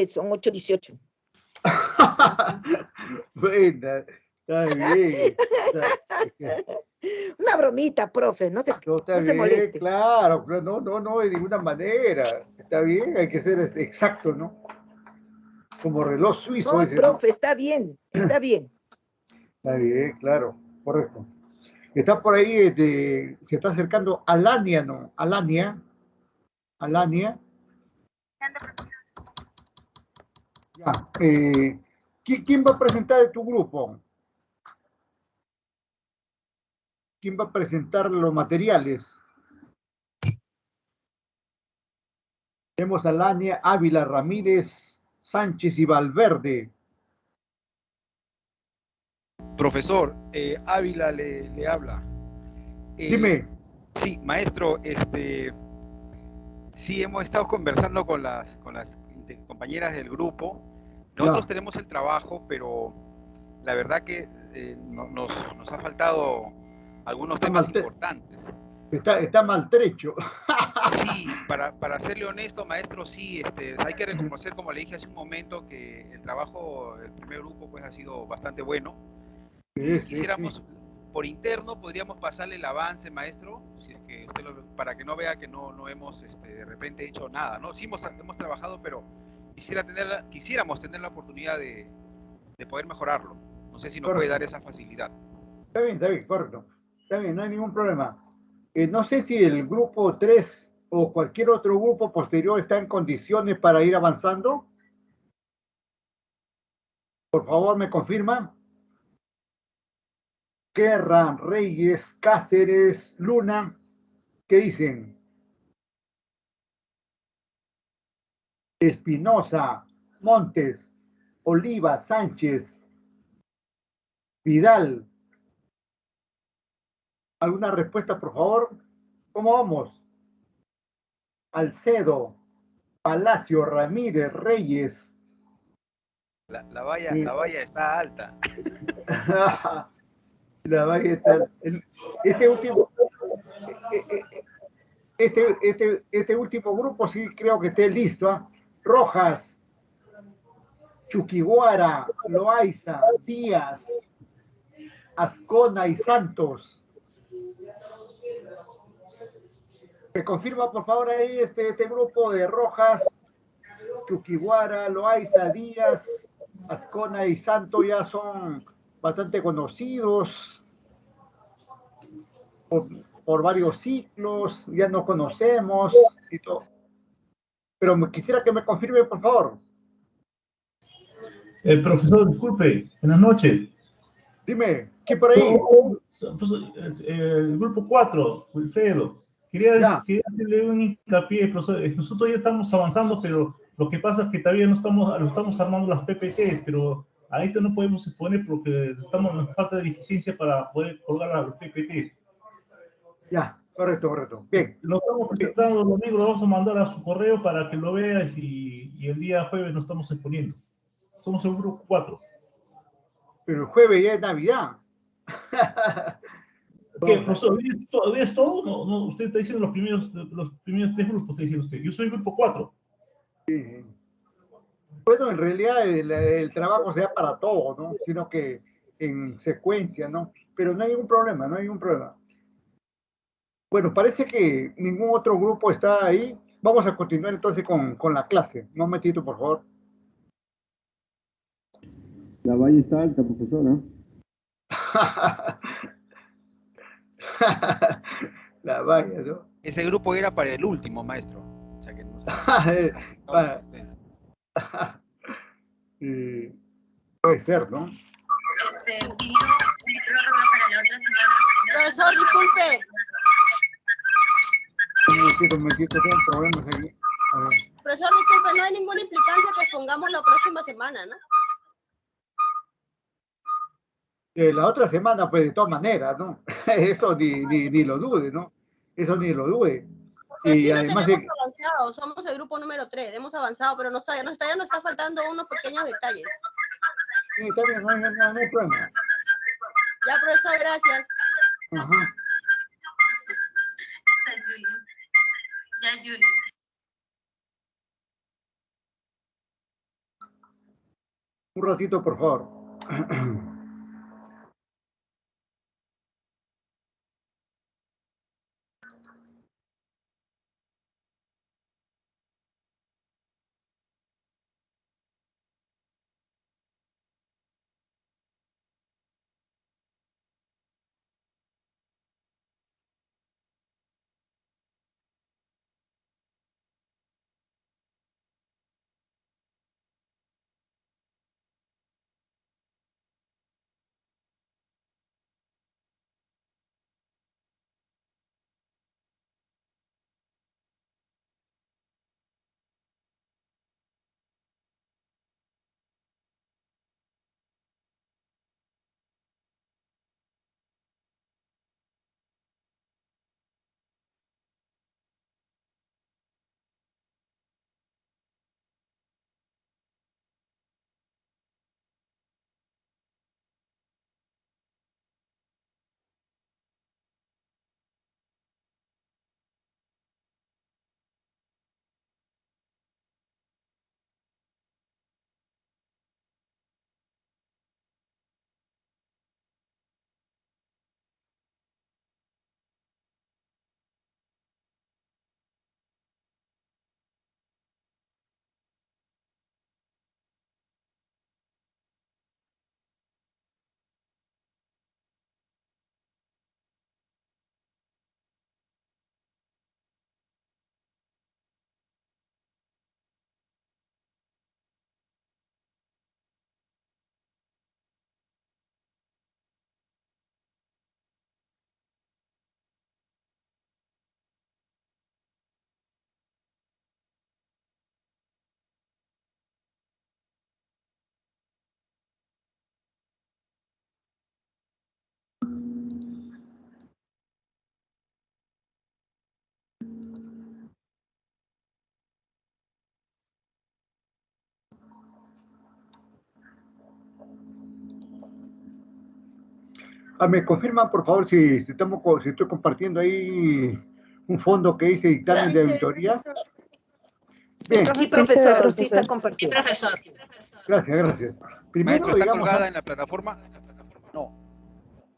Son 8:18. Buena, está bien. Una bromita, profe, no No, está se bien, moleste. claro, no, de ninguna manera. Está bien, hay que ser exacto, ¿no? Como reloj suizo No, ese, ¿no? profe, está bien, está bien. Está bien, claro, correcto. Está por ahí, se está acercando Alania, ¿no? Alania. Ya. ¿Quién va a presentar de tu grupo? ¿Quién va a presentar los materiales? Tenemos a Alania, Ávila, Ramírez, Sánchez y Valverde. Profesor, Ávila le habla. Dime. Sí, maestro, sí hemos estado conversando con las compañeras del grupo. Nosotros Ya. tenemos el trabajo, pero la verdad que nos ha faltado algunos temas importantes. Está maltrecho. Sí, para serle honesto, maestro, sí, hay que reconocer, como le dije hace un momento, que el trabajo del primer grupo pues ha sido bastante bueno. Y quisiéramos, por interno, podríamos pasarle el avance, maestro, si es que usted para que no vea que no hemos de repente hecho nada, ¿no? Sí hemos trabajado, pero quisiéramos tener la oportunidad de poder mejorarlo. No sé si nos puede dar esa facilidad. Está bien, correcto. Está bien, no hay ningún problema. No sé si el grupo 3 o cualquier otro grupo posterior está en condiciones para ir avanzando. Por favor, me confirma. Guerra, Reyes, Cáceres, Luna, ¿qué dicen? Espinosa, Montes, Oliva, Sánchez, Vidal. ¿Alguna respuesta, por favor? ¿Cómo vamos? Alcedo, Palacio, Ramírez, Reyes. La valla está alta. La valla está. Este último, este último grupo sí creo que esté listo. ¿Eh? Rojas, Chuquiguara, Loaiza, Díaz, Ascona y Santos. ¿Me confirma por favor ahí este grupo de Rojas, Chuquiguara, Loaiza, Díaz, Ascona y Santos ya son bastante conocidos por varios ciclos, ya nos conocemos y todo. Pero quisiera que me confirme por favor. Profesor, disculpe, buenas noches. Dime, ¿qué por ahí? El grupo 4, Wilfredo. Quería hacerle un hincapié, profesor. Nosotros ya estamos avanzando, pero lo que pasa es que todavía no estamos armando las PPTs, pero ahorita no podemos exponer porque nos falta de eficiencia para poder colgar a los PPTs. Ya, correcto. Bien. Lo estamos presentando el domingo, lo vamos a mandar a su correo para que lo veas y el día jueves nos estamos exponiendo. Somos el grupo 4. Pero el jueves ya es Navidad. ¿Qué, profesor? ¿Hoy es todo? No, usted está diciendo los primeros 3 grupos, está diciendo usted. Yo soy el grupo 4. Sí. Bueno, en realidad el trabajo se da para todo, ¿no? Sino que en secuencia, ¿no? Pero no hay ningún problema. Bueno, parece que ningún otro grupo está ahí. Vamos a continuar entonces con la clase. No, Metito, por favor. La valla está alta, profesora. La valla, ¿no? Ese grupo era para el último, maestro. O sea que nos puede ser, ¿no? Profesor, disculpe. Un momentito, tengo problemas aquí. A ver. Profesor, disculpe, no hay ninguna implicancia que pongamos la próxima semana, ¿no? La otra semana, pues de todas maneras, ¿no? Eso ni lo dude, ¿no? Eso ni lo dude. Y sí, además tenemos avanzado, somos el grupo número 3, hemos avanzado, pero ya nos está faltando unos pequeños detalles. Sí, está bien, no hay problema. Ya, profesor, gracias. Ajá. Ya, Yuli. Un ratito, por favor. Me confirman, por favor, si estoy compartiendo ahí un fondo que dice dictamen de auditoría. Bien. Sí, profesor, sí está compartido. Profesor. Gracias. Primero, Maestro, ¿está digamos, colgada en la plataforma?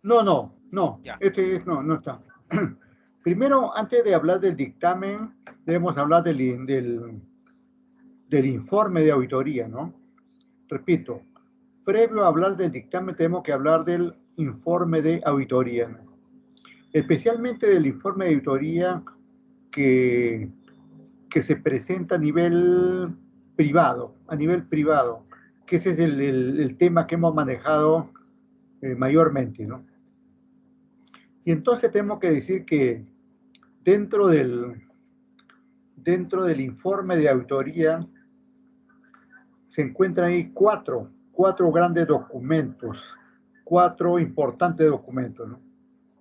No. No. Ya. No está. Primero, antes de hablar del dictamen, debemos hablar del informe de auditoría, ¿no? Repito, previo a hablar del dictamen, tenemos que hablar del informe de auditoría, ¿no? Especialmente del informe de auditoría que se presenta a nivel privado, que ese es el tema que hemos manejado mayormente, ¿no? Y entonces tenemos que decir que dentro del informe de auditoría se encuentran ahí cuatro grandes documentos, cuatro importantes documentos, ¿no?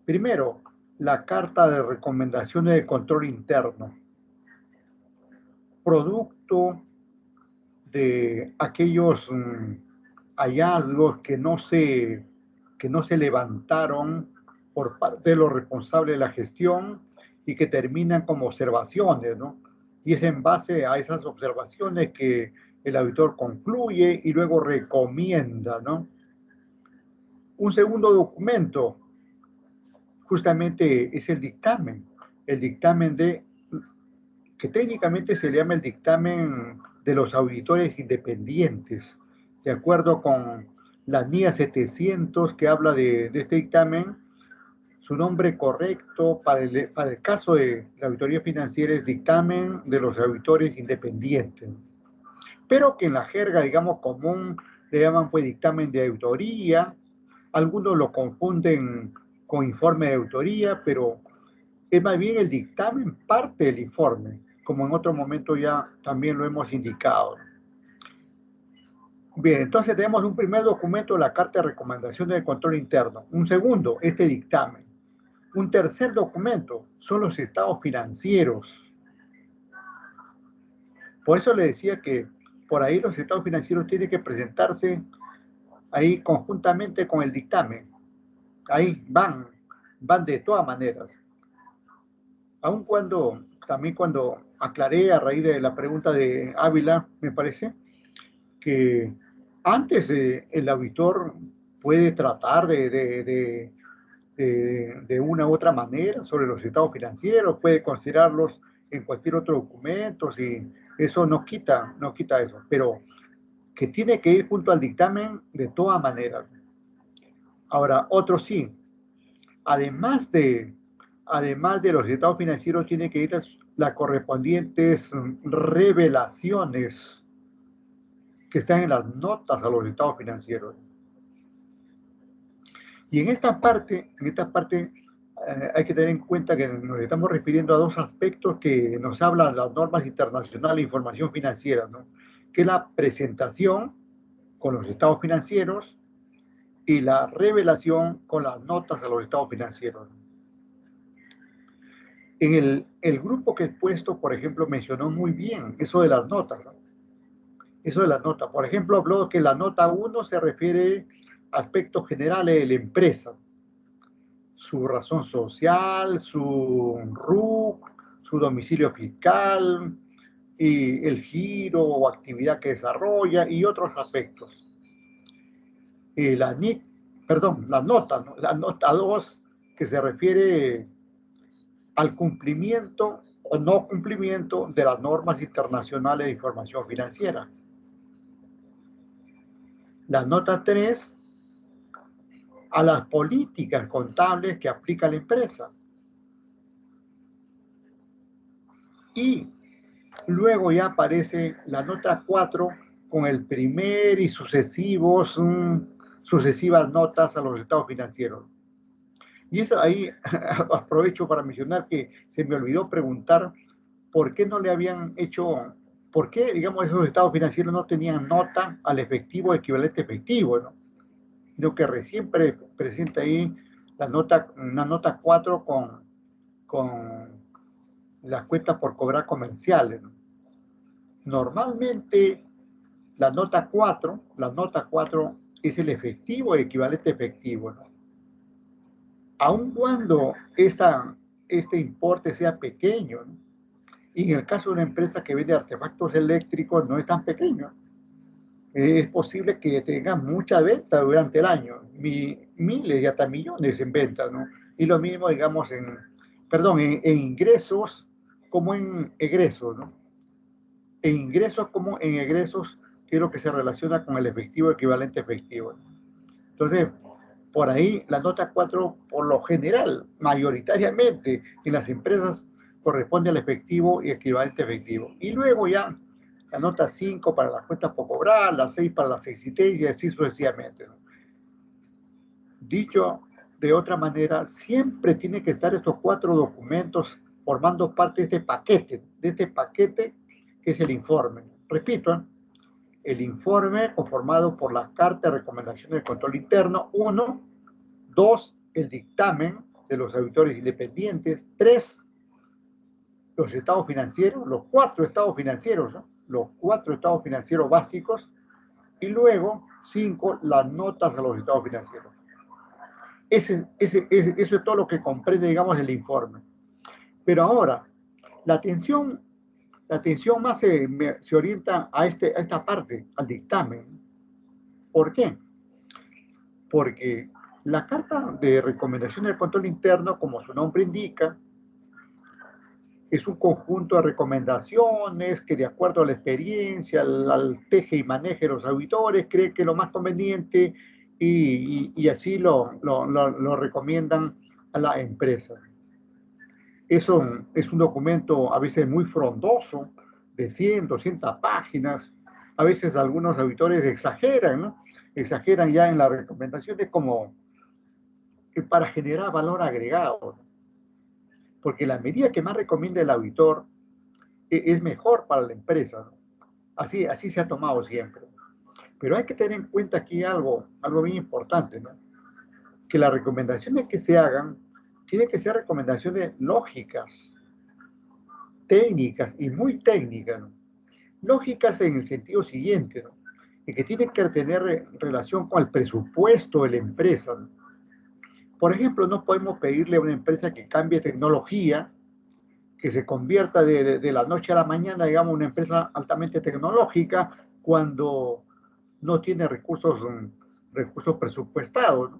Primero, la Carta de Recomendaciones de Control Interno, producto de aquellos hallazgos que no se levantaron por parte de los responsables de la gestión y que terminan como observaciones, ¿no? Y es en base a esas observaciones que el auditor concluye y luego recomienda, ¿no? Un segundo documento justamente es el dictamen que técnicamente se le llama el dictamen de los auditores independientes, de acuerdo con la NIA 700 que habla de este dictamen. Su nombre correcto para el caso de la auditoría financiera es dictamen de los auditores independientes, pero que en la jerga, digamos, común le llaman pues dictamen de auditoría. Algunos lo confunden con informe de auditoría, pero es más bien el dictamen parte del informe, como en otro momento ya también lo hemos indicado. Bien, entonces tenemos un primer documento, la Carta de Recomendaciones de Control Interno. Un segundo, este dictamen. Un tercer documento son los estados financieros. Por eso le decía que por ahí los estados financieros tienen que presentarse ahí conjuntamente con el dictamen. Ahí van de todas maneras. Aun cuando aclaré a raíz de la pregunta de Ávila, me parece, que Antes el auditor puede tratar de una u otra manera sobre los estados financieros, puede considerarlos en cualquier otro documento, y eso no quita eso, pero que tiene que ir junto al dictamen de todas maneras. Ahora, otro sí, además de los estados financieros, tiene que ir las correspondientes revelaciones que están en las notas a los estados financieros. Y en esta parte hay que tener en cuenta que nos estamos refiriendo a dos aspectos que nos hablan las normas internacionales de información financiera, ¿no? Que es la presentación con los estados financieros y la revelación con las notas a los estados financieros. En el grupo que he puesto, por ejemplo, mencionó muy bien eso de las notas, ¿no? Eso de las notas. Por ejemplo, habló que la nota 1 se refiere a aspectos generales de la empresa. Su razón social, su RUC, su domicilio fiscal, y el giro o actividad que desarrolla y otros aspectos. La nota, ¿no? La nota 2, que se refiere al cumplimiento o no cumplimiento de las normas internacionales de información financiera. La nota 3, a las políticas contables que aplica la empresa. Y luego ya aparece la nota 4 con el primer y sucesivas notas a los estados financieros. Y eso ahí aprovecho para mencionar que se me olvidó preguntar por qué no le habían hecho, por qué, digamos, esos estados financieros no tenían nota al efectivo equivalente efectivo, ¿no? Sino que recién presenta ahí una nota 4 con las cuentas por cobrar comerciales, ¿no? Normalmente la nota 4 es el efectivo equivalente efectivo, ¿no? Aun cuando este importe sea pequeño, ¿no? Y en el caso de una empresa que vende artefactos eléctricos no es tan pequeño. Es posible que tenga mucha venta durante el año, miles y hasta millones en ventas, ¿no? Y lo mismo, digamos, en ingresos como en egresos, ¿no? En ingresos como en egresos, que es lo que se relaciona con el efectivo equivalente efectivo. Entonces, por ahí la nota 4, por lo general, mayoritariamente en las empresas, corresponde al efectivo y equivalente efectivo. Y luego ya la nota 5 para las cuentas por cobrar, la 6 para las existencias y así sucesivamente, ¿no? Dicho de otra manera, siempre tiene que estar estos 4 documentos formando parte de este paquete que es el informe. Repito, el informe conformado por las cartas de recomendación del control interno, 1, 2, el dictamen de los auditores independientes, 3, los estados financieros, los 4 estados financieros, ¿no? Los 4 estados financieros básicos, y luego 5, las notas a los estados financieros. Eso es todo lo que comprende, digamos, el informe. Pero ahora, la atención más se orienta a esta parte, al dictamen. ¿Por qué? Porque la carta de recomendación del control interno, como su nombre indica, es un conjunto de recomendaciones que, de acuerdo a la experiencia, al teje y maneje de los auditores, cree que es lo más conveniente y así lo recomiendan a la empresa. Eso es un documento a veces muy frondoso, de 100, 200 páginas. A veces algunos auditores exageran, ¿no? Exageran ya en las recomendaciones como para generar valor agregado, ¿no? Porque la medida que más recomienda el auditor es mejor para la empresa, ¿no? Así se ha tomado siempre. Pero hay que tener en cuenta aquí algo bien importante, ¿no? Que las recomendaciones que se hagan tienen que ser recomendaciones lógicas, técnicas y muy técnicas, ¿no? Lógicas en el sentido siguiente, ¿no? Que tienen que tener relación con el presupuesto de la empresa, ¿no? Por ejemplo, no podemos pedirle a una empresa que cambie tecnología, que se convierta de la noche a la mañana, digamos, una empresa altamente tecnológica, cuando no tiene recursos presupuestados, ¿no?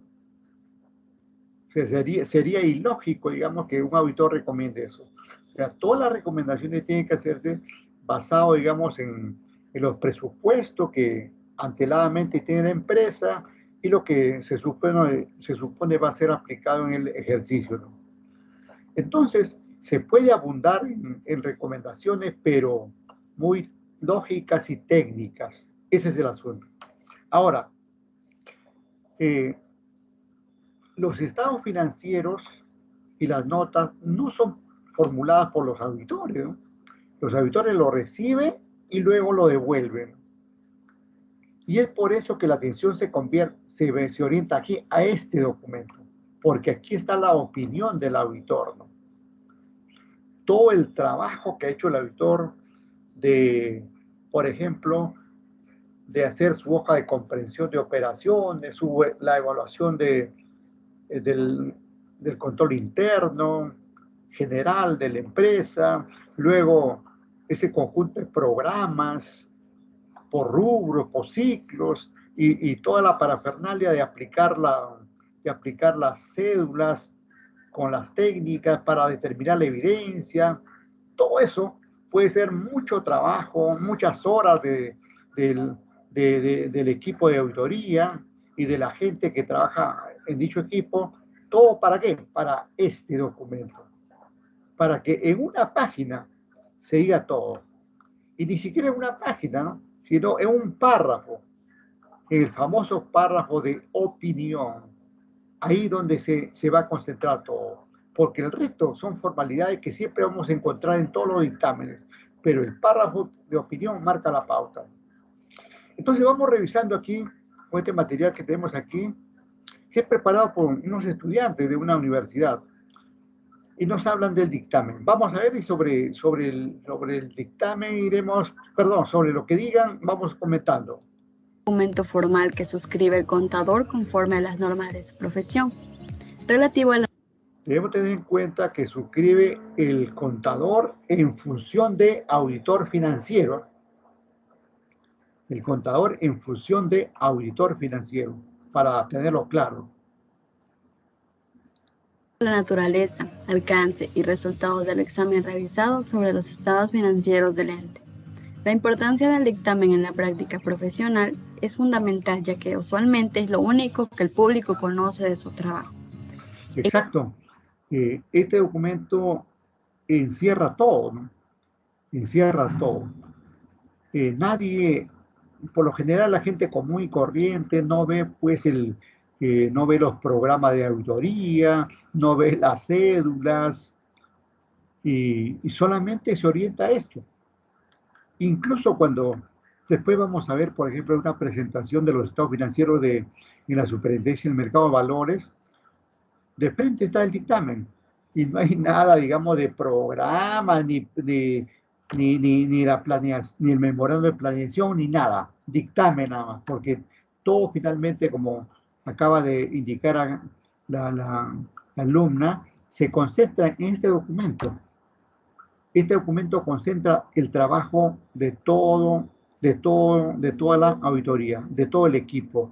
O sea, sería ilógico, digamos, que un auditor recomiende eso. O sea, todas las recomendaciones tienen que hacerse basado, digamos, en los presupuestos que anteladamente tiene la empresa y lo que se supone va a ser aplicado en el ejercicio, ¿no? Entonces, se puede abundar en recomendaciones, pero muy lógicas y técnicas. Ese es el asunto. Ahora, los estados financieros y las notas no son formuladas por los auditores, ¿no? Los auditores lo reciben y luego lo devuelven. Y es por eso que la atención se orienta aquí a este documento, porque aquí está la opinión del auditor, ¿no? Todo el trabajo que ha hecho el auditor de, por ejemplo, de hacer su hoja de comprensión de operaciones, la evaluación del control interno, general de la empresa, luego ese conjunto de programas por rubros, por ciclos, y toda la parafernalia de aplicar las cédulas con las técnicas para determinar la evidencia. Todo eso puede ser mucho trabajo, muchas horas del equipo de auditoría y de la gente que trabaja en dicho equipo. ¿Todo para qué? Para este documento. Para que en una página se diga todo. Y ni siquiera en una página, ¿no? Sino en un párrafo. El famoso párrafo de opinión. Ahí donde se va a concentrar todo. Porque el resto son formalidades que siempre vamos a encontrar en todos los dictámenes. Pero el párrafo de opinión marca la pauta. Entonces vamos revisando aquí, con este material que tenemos aquí, que es preparado por unos estudiantes de una universidad. Y nos hablan del dictamen. Vamos a ver y sobre el dictamen iremos, perdón, sobre lo que digan, vamos comentando. Documento formal que suscribe el contador conforme a las normas de su profesión. Relativo a la... Debemos tener en cuenta que suscribe el contador en función de auditor financiero. El contador en función de auditor financiero, para tenerlo claro. La naturaleza, alcance y resultados del examen realizado sobre los estados financieros del ente. La importancia del dictamen en la práctica profesional es fundamental, ya que usualmente es lo único que el público conoce de su trabajo. Exacto. Este documento encierra todo, ¿no? Encierra todo. Nadie, por lo general la gente común y corriente no ve pues no ve los programas de auditoría, no ve las cédulas y solamente se orienta a esto. Incluso cuando después vamos a ver, por ejemplo, una presentación de los estados financieros en la Superintendencia del Mercado de Valores, de frente está el dictamen y no hay nada, digamos, de programa, ni la ni el memorando de planeación, ni nada, dictamen nada más, porque todo finalmente, como acaba de indicar la alumna, se concentra en este documento. Este documento concentra el trabajo de toda la auditoría, de todo el equipo.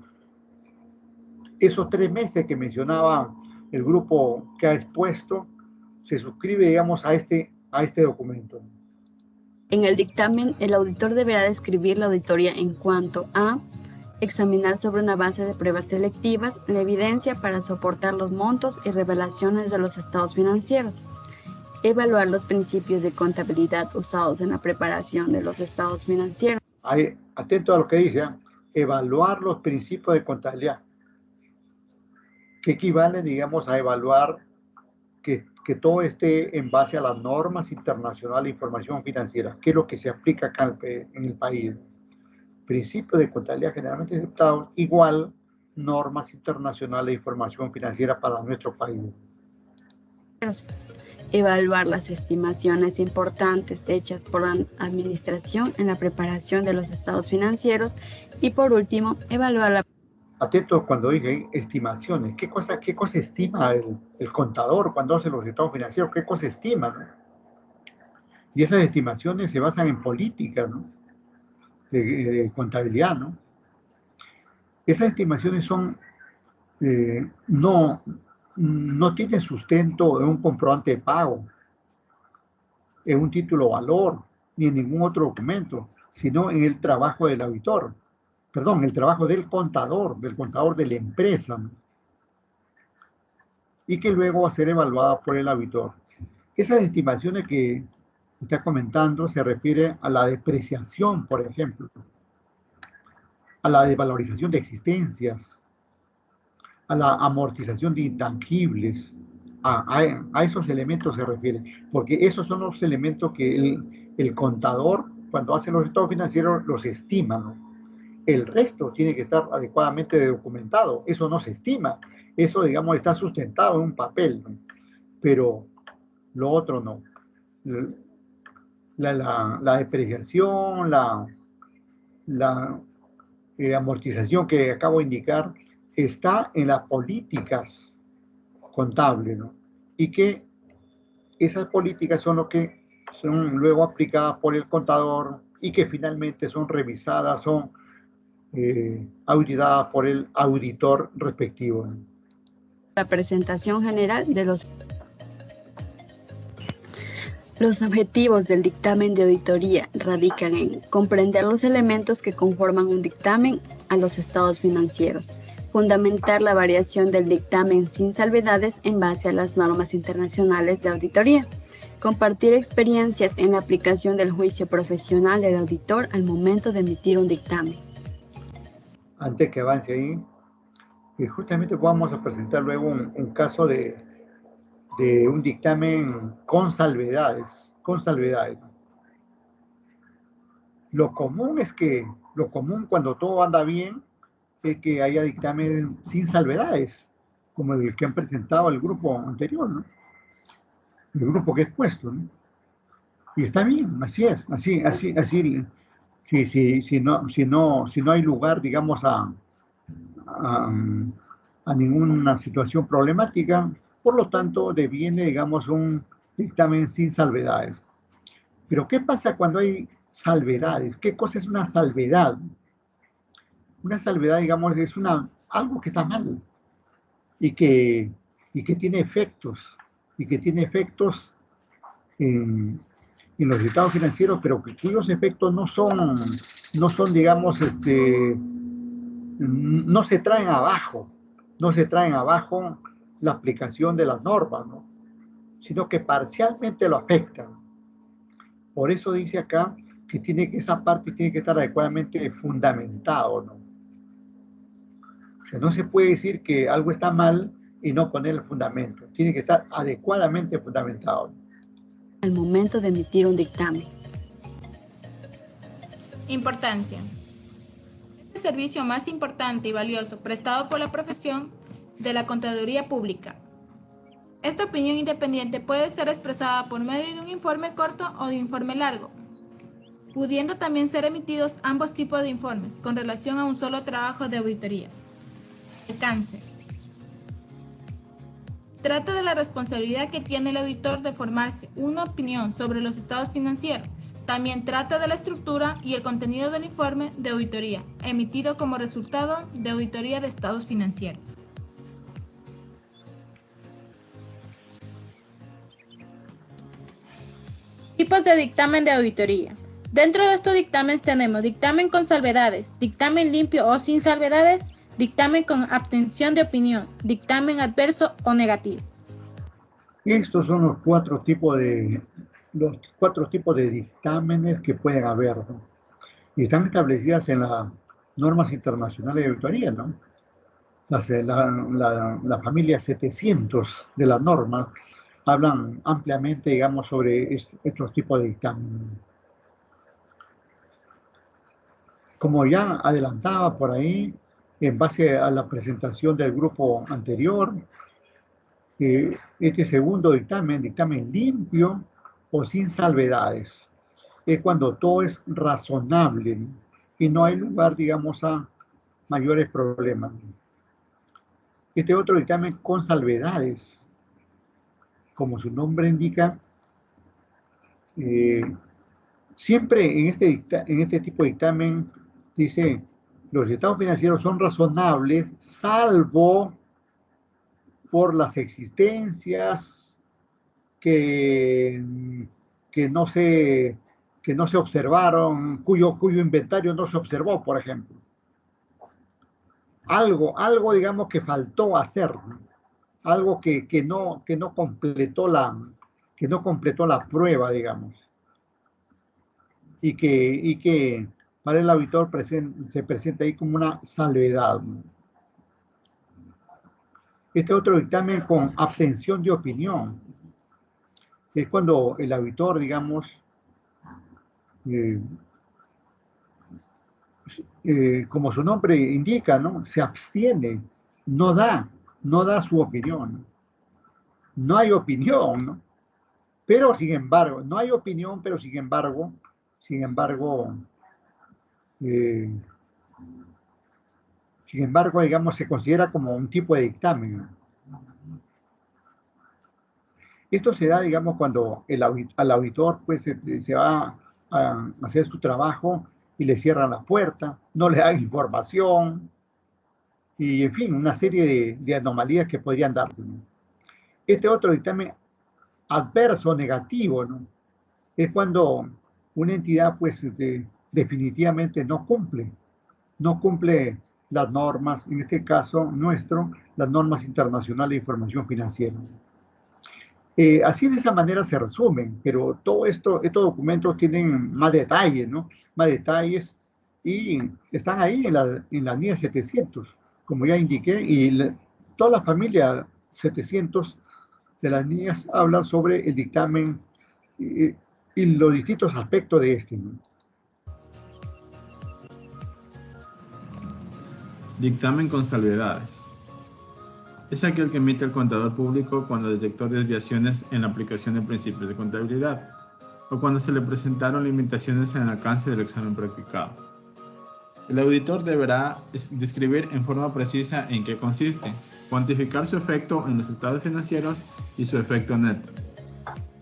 Esos 3 meses que mencionaba el grupo que ha expuesto, se suscribe, digamos, a este documento. En el dictamen, el auditor deberá describir la auditoría en cuanto a examinar sobre una base de pruebas selectivas la evidencia para soportar los montos y revelaciones de los estados financieros, evaluar los principios de contabilidad usados en la preparación de los estados financieros. Atento a lo que dice, evaluar los principios de contabilidad, que equivalen, digamos, a evaluar que todo esté en base a las normas internacionales de información financiera, que es lo que se aplica acá en el país. Principios de contabilidad generalmente aceptados, igual normas internacionales de información financiera para nuestro país. Evaluar las estimaciones importantes hechas por la administración en la preparación de los estados financieros y, por último, evaluar la... Atento cuando dije estimaciones. ¿Qué cosa estima el contador cuando hace los estados financieros? ¿Qué cosa estima, ¿no? Y esas estimaciones se basan en políticas, ¿no? De contabilidad, ¿no? Esas estimaciones son, no tienen sustento en un comprobante de pago, en un título valor, ni en ningún otro documento, sino en el trabajo del auditor. Perdón, el trabajo del contador de la empresa, ¿no? Y que luego va a ser evaluada por el auditor. Esas estimaciones que está comentando se refiere a la depreciación, por ejemplo, a la desvalorización de existencias, a la amortización de intangibles, a esos elementos se refiere, porque esos son los elementos que el contador, cuando hace los estados financieros, los estima, ¿no? El resto tiene que estar adecuadamente documentado, eso no se estima, eso, digamos, está sustentado en un papel, ¿no? Pero lo otro no. La depreciación, la amortización que acabo de indicar, está en las políticas contables, ¿no? Y que esas políticas son lo que son luego aplicadas por el contador y que finalmente son revisadas, son auditadas por el auditor respectivo, ¿no? La presentación general de los objetivos del dictamen de auditoría radican en comprender los elementos que conforman un dictamen a los estados financieros, fundamentar la variación del dictamen sin salvedades en base a las normas internacionales de auditoría, compartir experiencias en la aplicación del juicio profesional del auditor al momento de emitir un dictamen. Antes que avance ahí, justamente vamos a presentar luego un caso de un dictamen con salvedades, con salvedades. Lo común cuando todo anda bien es que haya dictamen sin salvedades, como el que han presentado el grupo anterior, ¿no? El grupo que he expuesto, ¿no? Y está bien, así es, así, si no hay lugar, digamos, a ninguna situación problemática, por lo tanto, deviene, digamos, un dictamen sin salvedades. Pero, ¿qué pasa cuando hay salvedades? ¿Qué cosa es una salvedad? Una salvedad, digamos, es algo que está mal y que tiene efectos, en los estados financieros, pero cuyos efectos no son, digamos, no se traen abajo la aplicación de las normas, ¿no? Sino que parcialmente lo afectan. Por eso dice acá que esa parte tiene que estar adecuadamente fundamentado, ¿no? O sea, no se puede decir que algo está mal y no poner el fundamento. Tiene que estar adecuadamente fundamentado. Al momento de emitir un dictamen. Importancia. Es el servicio más importante y valioso prestado por la profesión de la contaduría pública. Esta opinión independiente puede ser expresada por medio de un informe corto o de un informe largo, pudiendo también ser emitidos ambos tipos de informes con relación a un solo trabajo de auditoría. Alcance. Trata de la responsabilidad que tiene el auditor de formarse una opinión sobre los estados financieros. También trata de la estructura y el contenido del informe de auditoría, emitido como resultado de auditoría de estados financieros. Tipos de dictamen de auditoría. Dentro de estos dictámenes tenemos dictamen con salvedades, dictamen limpio o sin salvedades, dictamen con abstención de opinión, dictamen adverso o negativo. Estos son los cuatro tipos de dictámenes que pueden haber, ¿no? Y están establecidas en las normas internacionales de auditoría, ¿no? La familia 700 de las normas hablan ampliamente, digamos, sobre estos tipos de dictámenes. Como ya adelantaba por ahí, en base a la presentación del grupo anterior, este segundo dictamen limpio o sin salvedades, es cuando todo es razonable, ¿no? Y no hay lugar, digamos, a mayores problemas. Este otro dictamen con salvedades, como su nombre indica, siempre en este tipo de dictamen dice los estados financieros son razonables, salvo por las existencias que no se observaron, cuyo inventario no se observó, por ejemplo. Algo digamos, que faltó hacer, ¿no? Algo que no completó la prueba, digamos. Y que para el auditor se presenta ahí como una salvedad, ¿no? Este otro dictamen con abstención de opinión es cuando el auditor, digamos, como su nombre indica, ¿no? Se abstiene, no da su opinión. No hay opinión, ¿no? Pero sin embargo, no hay opinión, pero sin embargo, digamos, se considera como un tipo de dictamen, ¿no? Esto se da, digamos, cuando al auditor pues se va a hacer su trabajo y le cierran la puerta, no le dan información, y en fin, una serie de anomalías que podrían darse, ¿no? Este otro dictamen adverso, negativo, ¿no? Es cuando una entidad pues definitivamente no cumple las normas, en este caso las normas internacionales de información financiera. Así de esa manera se resumen, pero estos documentos tienen más detalles, ¿no? Más detalles, y están ahí en la NIA 700, como ya indiqué, y toda la familia 700 de las NIAs hablan sobre el dictamen y los distintos aspectos de este, ¿no? Dictamen con salvedades. Es aquel que emite el contador público cuando detectó desviaciones en la aplicación de principios de contabilidad o cuando se le presentaron limitaciones en el alcance del examen practicado. El auditor deberá describir en forma precisa en qué consiste, cuantificar su efecto en los estados financieros y su efecto neto.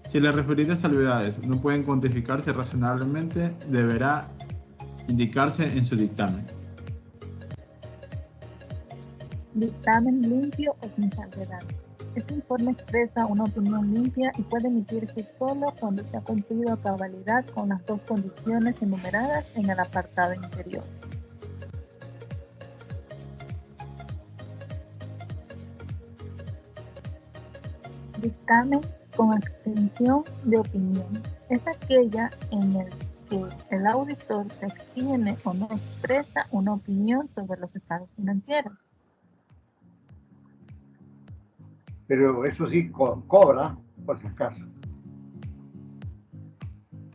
Si las referidas salvedades no pueden cuantificarse razonablemente, deberá indicarse en su dictamen. Dictamen limpio o sin salvedades. Este informe expresa una opinión limpia y puede emitirse solo cuando se ha cumplido a cabalidad con las dos condiciones enumeradas en el apartado inferior. Dictamen con abstención de opinión. Es aquella en el que el auditor se abstiene o no expresa una opinión sobre los estados financieros. Pero eso sí cobra, por si acaso.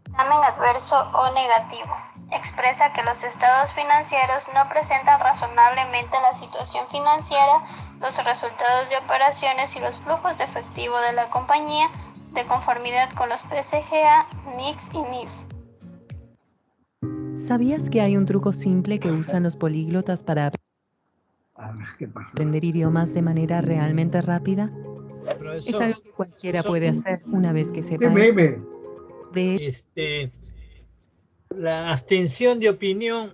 Dictamen adverso o negativo. Expresa que los estados financieros no presentan razonablemente la situación financiera, los resultados de operaciones y los flujos de efectivo de la compañía de conformidad con los PCGA, NICS y NIF. ¿Sabías que hay un truco simple que usan los políglotas para aprender idiomas de manera realmente rápida? Profesor, es algo que cualquiera puede hacer una vez que sepa la abstención de opinión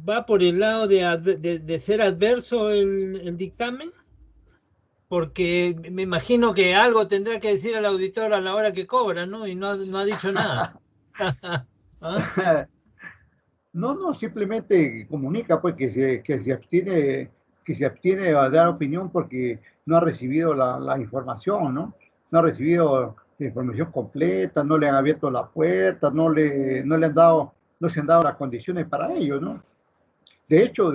va por el lado de ser adverso el dictamen, porque me imagino que algo tendrá que decir el auditor a la hora que cobra, ¿no? Y no ha dicho nada. ¿Ah? No, simplemente comunica pues que se abstiene a dar opinión porque no ha recibido la información, ¿no? No ha recibido la información completa, no le han abierto la puerta, no se han dado las condiciones para ello, ¿no? De hecho,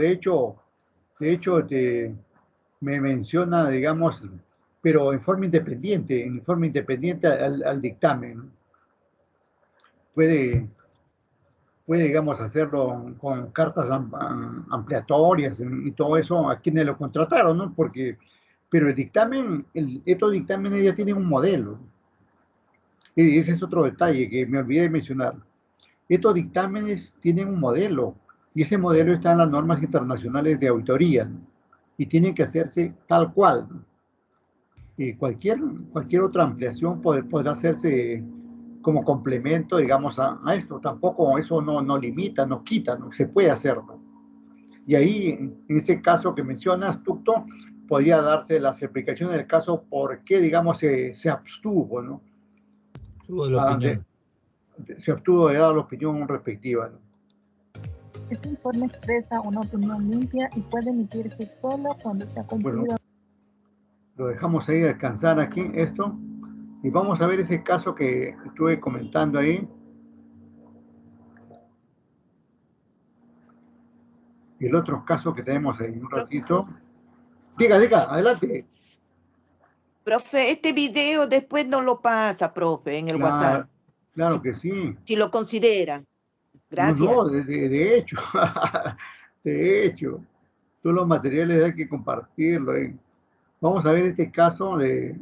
me menciona, digamos, pero en forma independiente al dictamen, ¿no? Puede, digamos, hacerlo con cartas ampliatorias y todo eso a quienes lo contrataron, ¿no? Pero el dictamen, estos dictámenes ya tienen un modelo. Y ese es otro detalle que me olvidé de mencionar. Estos dictámenes tienen un modelo, y ese modelo está en las normas internacionales de auditoría, ¿no? Y tienen que hacerse tal cual, ¿no? Y cualquier otra ampliación podrá hacerse como complemento, digamos, a esto. Tampoco eso no limita, no quita, ¿no? Se puede hacerlo. Y ahí, en ese caso que mencionas, Tucto, podría darse las explicaciones del caso por qué, digamos, se abstuvo, ¿no? Se abstuvo de dar la opinión respectiva, ¿no? Este informe expresa una opinión limpia y puede emitirse solo cuando se ha cumplido. Bueno, lo dejamos ahí descansar aquí, esto, y vamos a ver ese caso que estuve comentando ahí. Y el otro caso que tenemos ahí, un ratito. Diga, adelante. Profe, este video después no lo pasa, profe, en el WhatsApp. Claro que sí. Si lo considera. Gracias. No, de hecho, de hecho, todos los materiales hay que compartirlo. Vamos a ver este caso de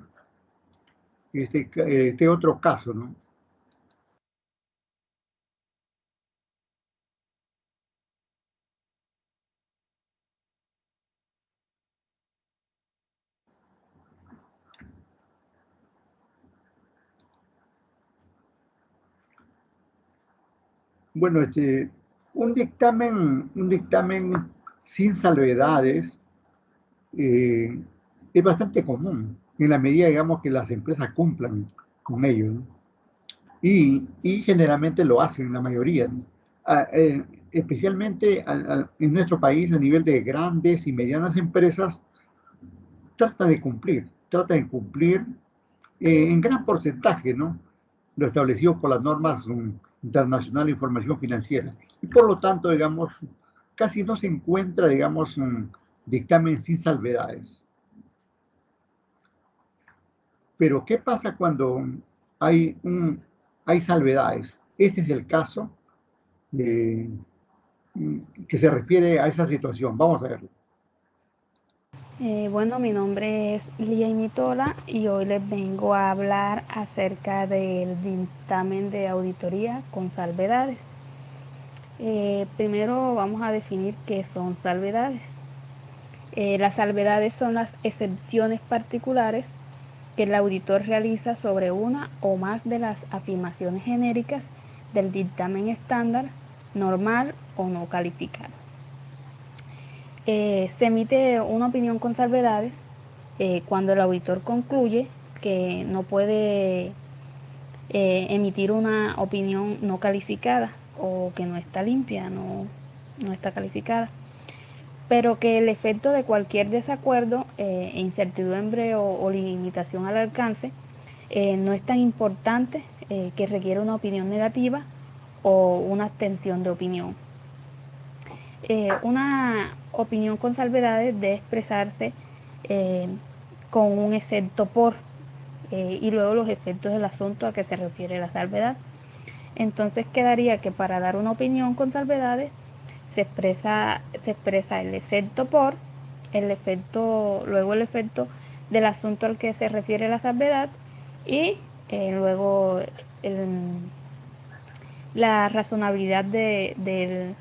este otro caso, ¿no? Bueno, un dictamen sin salvedades es bastante común en la medida, digamos, que las empresas cumplan con ello, ¿no? Y generalmente lo hacen, la mayoría, ¿no? Especialmente en nuestro país, a nivel de grandes y medianas empresas, tratan de cumplir en gran porcentaje, ¿no? Lo establecido por las normas internacionales de información financiera. Y por lo tanto, digamos, casi no se encuentra, digamos, un dictamen sin salvedades. Pero, ¿qué pasa cuando hay salvedades? Este es el caso que se refiere a esa situación. Vamos a verlo. Bueno, mi nombre es Lian Mitola y hoy les vengo a hablar acerca del dictamen de auditoría con salvedades. Primero vamos a definir qué son salvedades. Las salvedades son las excepciones particulares que el auditor realiza sobre una o más de las afirmaciones genéricas del dictamen estándar, normal o no calificado. Se emite una opinión con salvedades cuando el auditor concluye que no puede emitir una opinión no calificada o que no está limpia, no está calificada, pero que el efecto de cualquier desacuerdo, incertidumbre o limitación al alcance no es tan importante que requiera una opinión negativa o una abstención de opinión. Una opinión con salvedades debe expresarse con un excepto por y luego los efectos del asunto a que se refiere la salvedad. Entonces quedaría que para dar una opinión con salvedades se expresa el excepto por, luego el efecto del asunto al que se refiere la salvedad y luego la razonabilidad en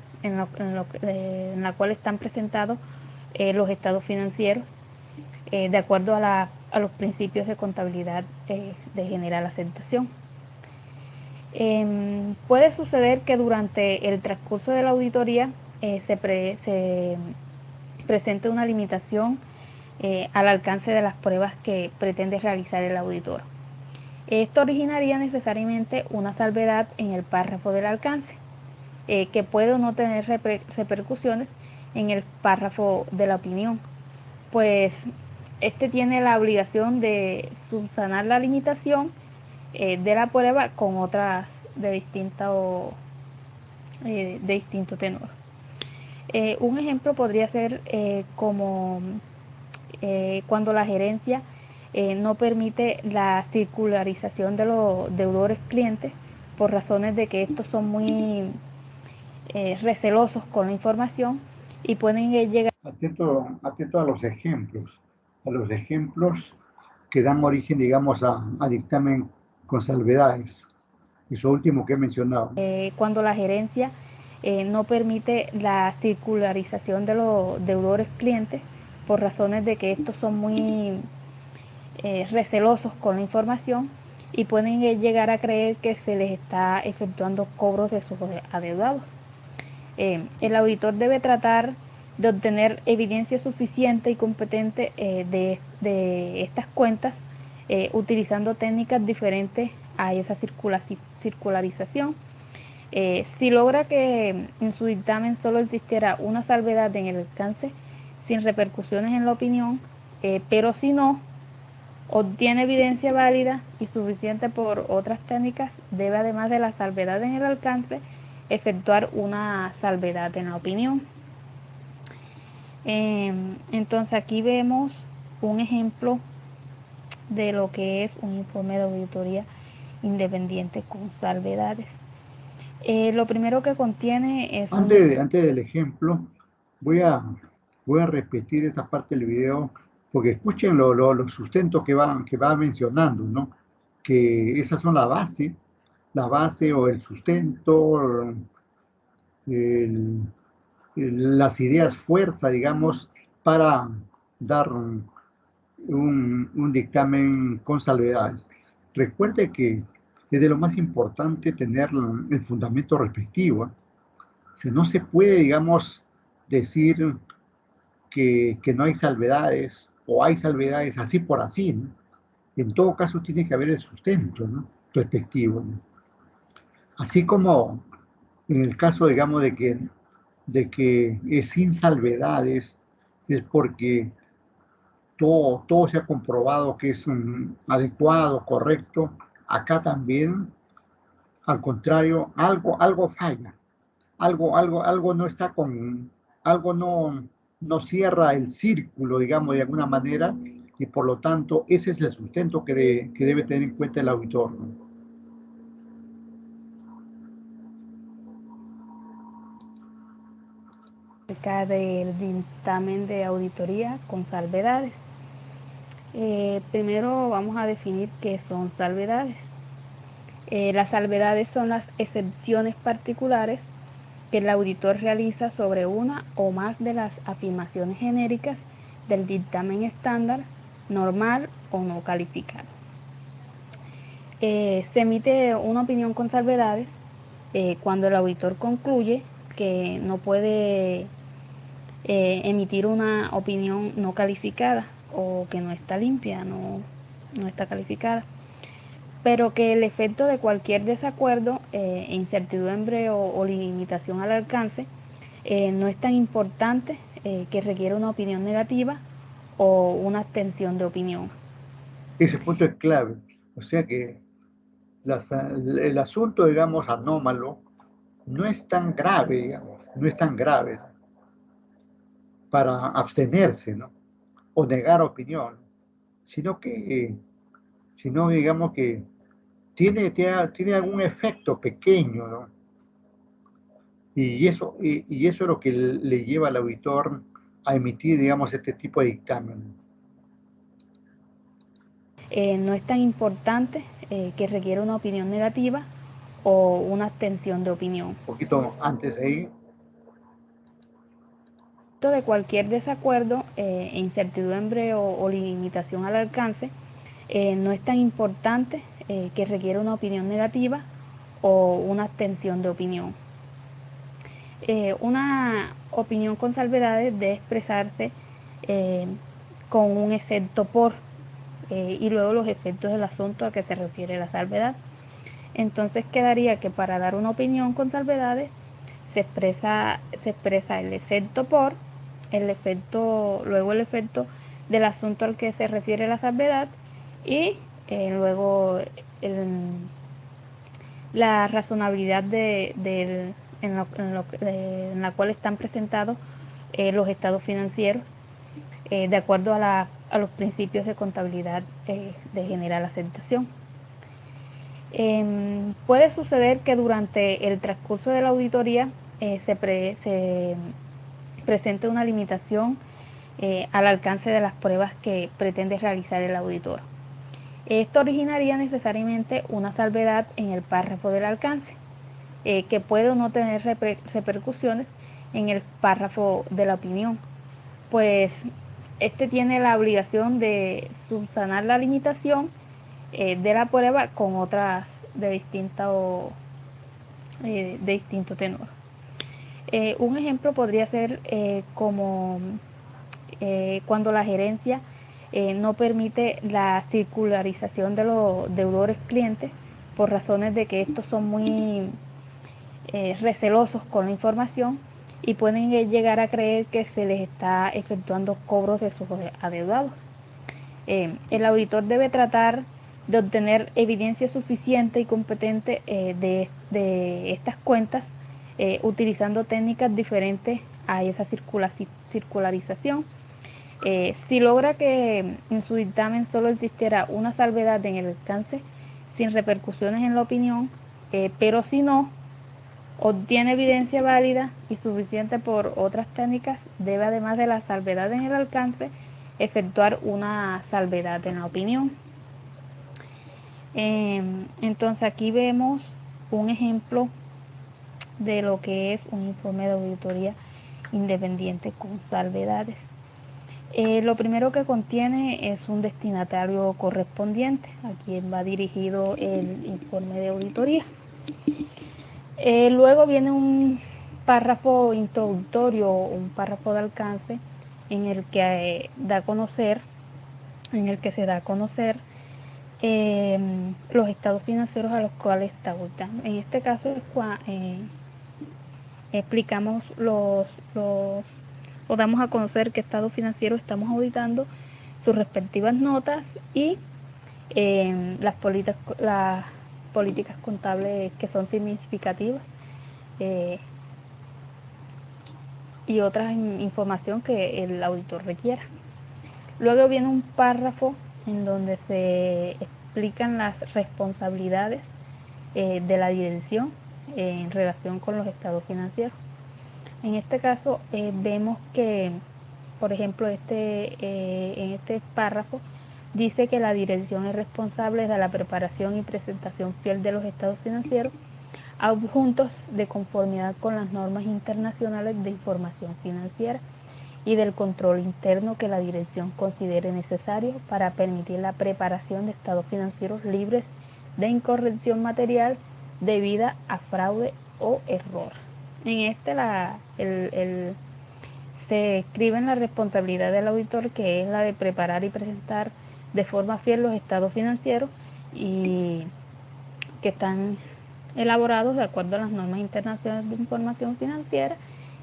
la cual están presentados los estados financieros de acuerdo a los principios de contabilidad de general aceptación. Puede suceder que durante el transcurso de la auditoría se presente una limitación al alcance de las pruebas que pretende realizar el auditor. Esto originaría necesariamente una salvedad en el párrafo del alcance, que puede o no tener repercusiones en el párrafo de la opinión, pues este tiene la obligación de subsanar la limitación de la prueba con otras de distinto tenor. Un ejemplo podría ser como cuando la gerencia no permite la circularización de los deudores clientes por razones de que estos son muy recelosos con la información y pueden llegar... Atento a los ejemplos que dan origen, digamos, a dictamen con salvedades. Eso último que he mencionado. Cuando la gerencia no permite la circularización de los deudores clientes por razones de que estos son muy recelosos con la información y pueden llegar a creer que se les está efectuando cobros de sus adeudados. El auditor debe tratar de obtener evidencia suficiente y competente de estas cuentas utilizando técnicas diferentes a esa circularización. Si logra que en su dictamen solo existiera una salvedad en el alcance sin repercusiones en la opinión, pero si no obtiene evidencia válida y suficiente por otras técnicas, debe, además de la salvedad en el alcance, efectuar una salvedad en la opinión. Entonces aquí vemos un ejemplo de lo que es un informe de auditoría independiente con salvedades. Lo primero que contiene es... Antes del ejemplo, voy a repetir esta parte del video, porque escuchen los sustentos que va mencionando, ¿no? Que esas son la base o el sustento, las ideas fuerza, digamos, para dar un dictamen con salvedades. Recuerde que es de lo más importante tener el fundamento respectivo. O sea, no se puede, digamos, decir que no hay salvedades o hay salvedades así por así, ¿no? En todo caso tiene que haber el sustento, ¿no? Respectivo, ¿no? Así como en el caso, digamos, de que es sin salvedades, es porque todo se ha comprobado que es adecuado, correcto. Acá también, al contrario, algo falla, algo no está algo no cierra el círculo, digamos, de alguna manera, y por lo tanto ese es el sustento que debe tener en cuenta el auditor, ¿no? Acerca del dictamen de auditoría con salvedades. Primero vamos a definir qué son salvedades. Las salvedades son las excepciones particulares que el auditor realiza sobre una o más de las afirmaciones genéricas del dictamen estándar, normal o no calificado. Se emite una opinión con salvedades cuando el auditor concluye que no puede emitir una opinión no calificada o que no está limpia, no está calificada, pero que el efecto de cualquier desacuerdo, incertidumbre o limitación al alcance no es tan importante que requiera una opinión negativa o una abstención de opinión. Ese punto es clave. O sea que el asunto, digamos, anómalo no es tan grave, digamos, no es tan grave para abstenerse, ¿no? O negar opinión, sino digamos que tiene algún efecto pequeño, ¿no? Y eso es lo que le lleva al auditor a emitir, digamos, este tipo de dictamen. No es tan importante que requiera una opinión negativa o una abstención de opinión. Un poquito antes de ahí. De cualquier desacuerdo, incertidumbre o limitación al alcance, no es tan importante que requiera una opinión negativa o una abstención de opinión. Una opinión con salvedades debe expresarse con un excepto por y luego los efectos del asunto a que se refiere la salvedad. Entonces quedaría que para dar una opinión con salvedades se expresa el excepto por, luego el efecto del asunto al que se refiere la salvedad y luego la razonabilidad en la cual están presentados los estados financieros de acuerdo a los principios de contabilidad de general aceptación. Puede suceder que durante el transcurso de la auditoría se presente una limitación al alcance de las pruebas que pretende realizar el auditor. Esto originaría necesariamente una salvedad en el párrafo del alcance, que puede o no tener repercusiones en el párrafo de la opinión, pues este tiene la obligación de subsanar la limitación de la prueba con otras de distinto tenor. Un ejemplo podría ser como cuando la gerencia no permite la circularización de los deudores clientes por razones de que estos son muy recelosos con la información y pueden llegar a creer que se les está efectuando cobros de sus adeudados. El auditor debe tratar de obtener evidencia suficiente y competente de estas cuentas utilizando técnicas diferentes a esa circularización. Si logra que en su dictamen solo existiera una salvedad en el alcance sin repercusiones en la opinión, pero si no obtiene evidencia válida y suficiente por otras técnicas, debe, además de la salvedad en el alcance, efectuar una salvedad en la opinión. Entonces aquí vemos un ejemplo de lo que es un informe de auditoría independiente con salvedades. Lo primero que contiene es un destinatario correspondiente, a quien va dirigido el informe de auditoría. Luego viene un párrafo introductorio, un párrafo de alcance en el que da a conocer, se da a conocer los estados financieros a los cuales está auditando. En este caso explicamos o damos a conocer qué estado financiero estamos auditando, sus respectivas notas y las políticas contables que son significativas y otra información que el auditor requiera. Luego viene un párrafo en donde se explican las responsabilidades de la dirección en relación con los estados financieros. En este caso vemos que, por ejemplo, en este párrafo dice que la dirección es responsable de la preparación y presentación fiel de los estados financieros adjuntos de conformidad con las normas internacionales de información financiera y del control interno que la dirección considere necesario para permitir la preparación de estados financieros libres de incorrección material debida a fraude o error. En se escribe en la responsabilidad del auditor, que es la de preparar y presentar de forma fiel los estados financieros y que están elaborados de acuerdo a las normas internacionales de información financiera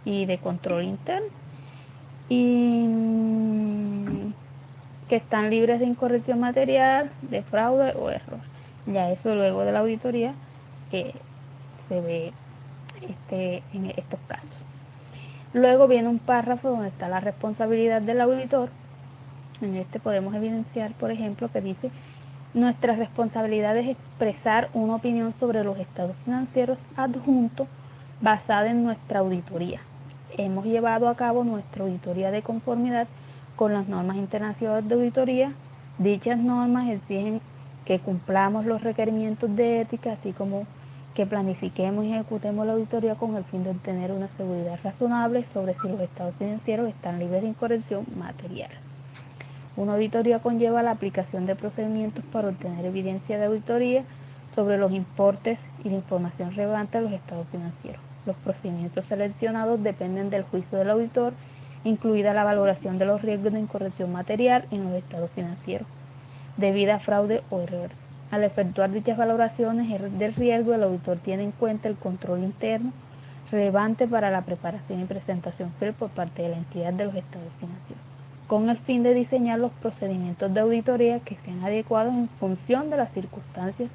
y de control interno, y que están libres de incorrección material, de fraude o error. Ya eso luego de la auditoría se ve en estos casos. Luego viene un párrafo donde está la responsabilidad del auditor. En este podemos evidenciar, por ejemplo, que dice: nuestra responsabilidad es expresar una opinión sobre los estados financieros adjuntos basada en nuestra auditoría. Hemos llevado a cabo nuestra auditoría de conformidad con las normas internacionales de auditoría. Dichas normas exigen que cumplamos los requerimientos de ética, así como que planifiquemos y ejecutemos la auditoría con el fin de obtener una seguridad razonable sobre si los estados financieros están libres de incorrección material. Una auditoría conlleva la aplicación de procedimientos para obtener evidencia de auditoría sobre los importes y la información relevante de los estados financieros. Los procedimientos seleccionados dependen del juicio del auditor, incluida la valoración de los riesgos de incorrección material en los estados financieros, debida a fraude o error. Al efectuar dichas valoraciones del riesgo, el auditor tiene en cuenta el control interno relevante para la preparación y presentación fiel por parte de la entidad de los estados financieros, con el fin de diseñar los procedimientos de auditoría que sean adecuados en función de las circunstancias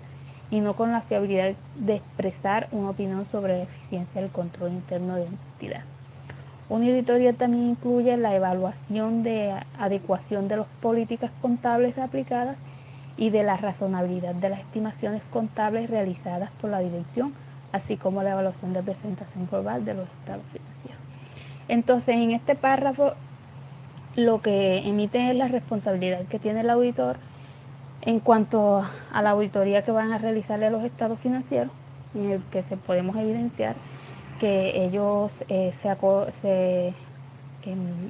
y no con la fiabilidad de expresar una opinión sobre la eficiencia del control interno de la entidad. Una auditoría también incluye la evaluación de adecuación de las políticas contables aplicadas y de la razonabilidad de las estimaciones contables realizadas por la dirección, así como la evaluación de presentación global de los estados financieros. Entonces, en este párrafo, lo que emite es la responsabilidad que tiene el auditor en cuanto a la auditoría que van a realizarle a los estados financieros, en el que podemos evidenciar que ellos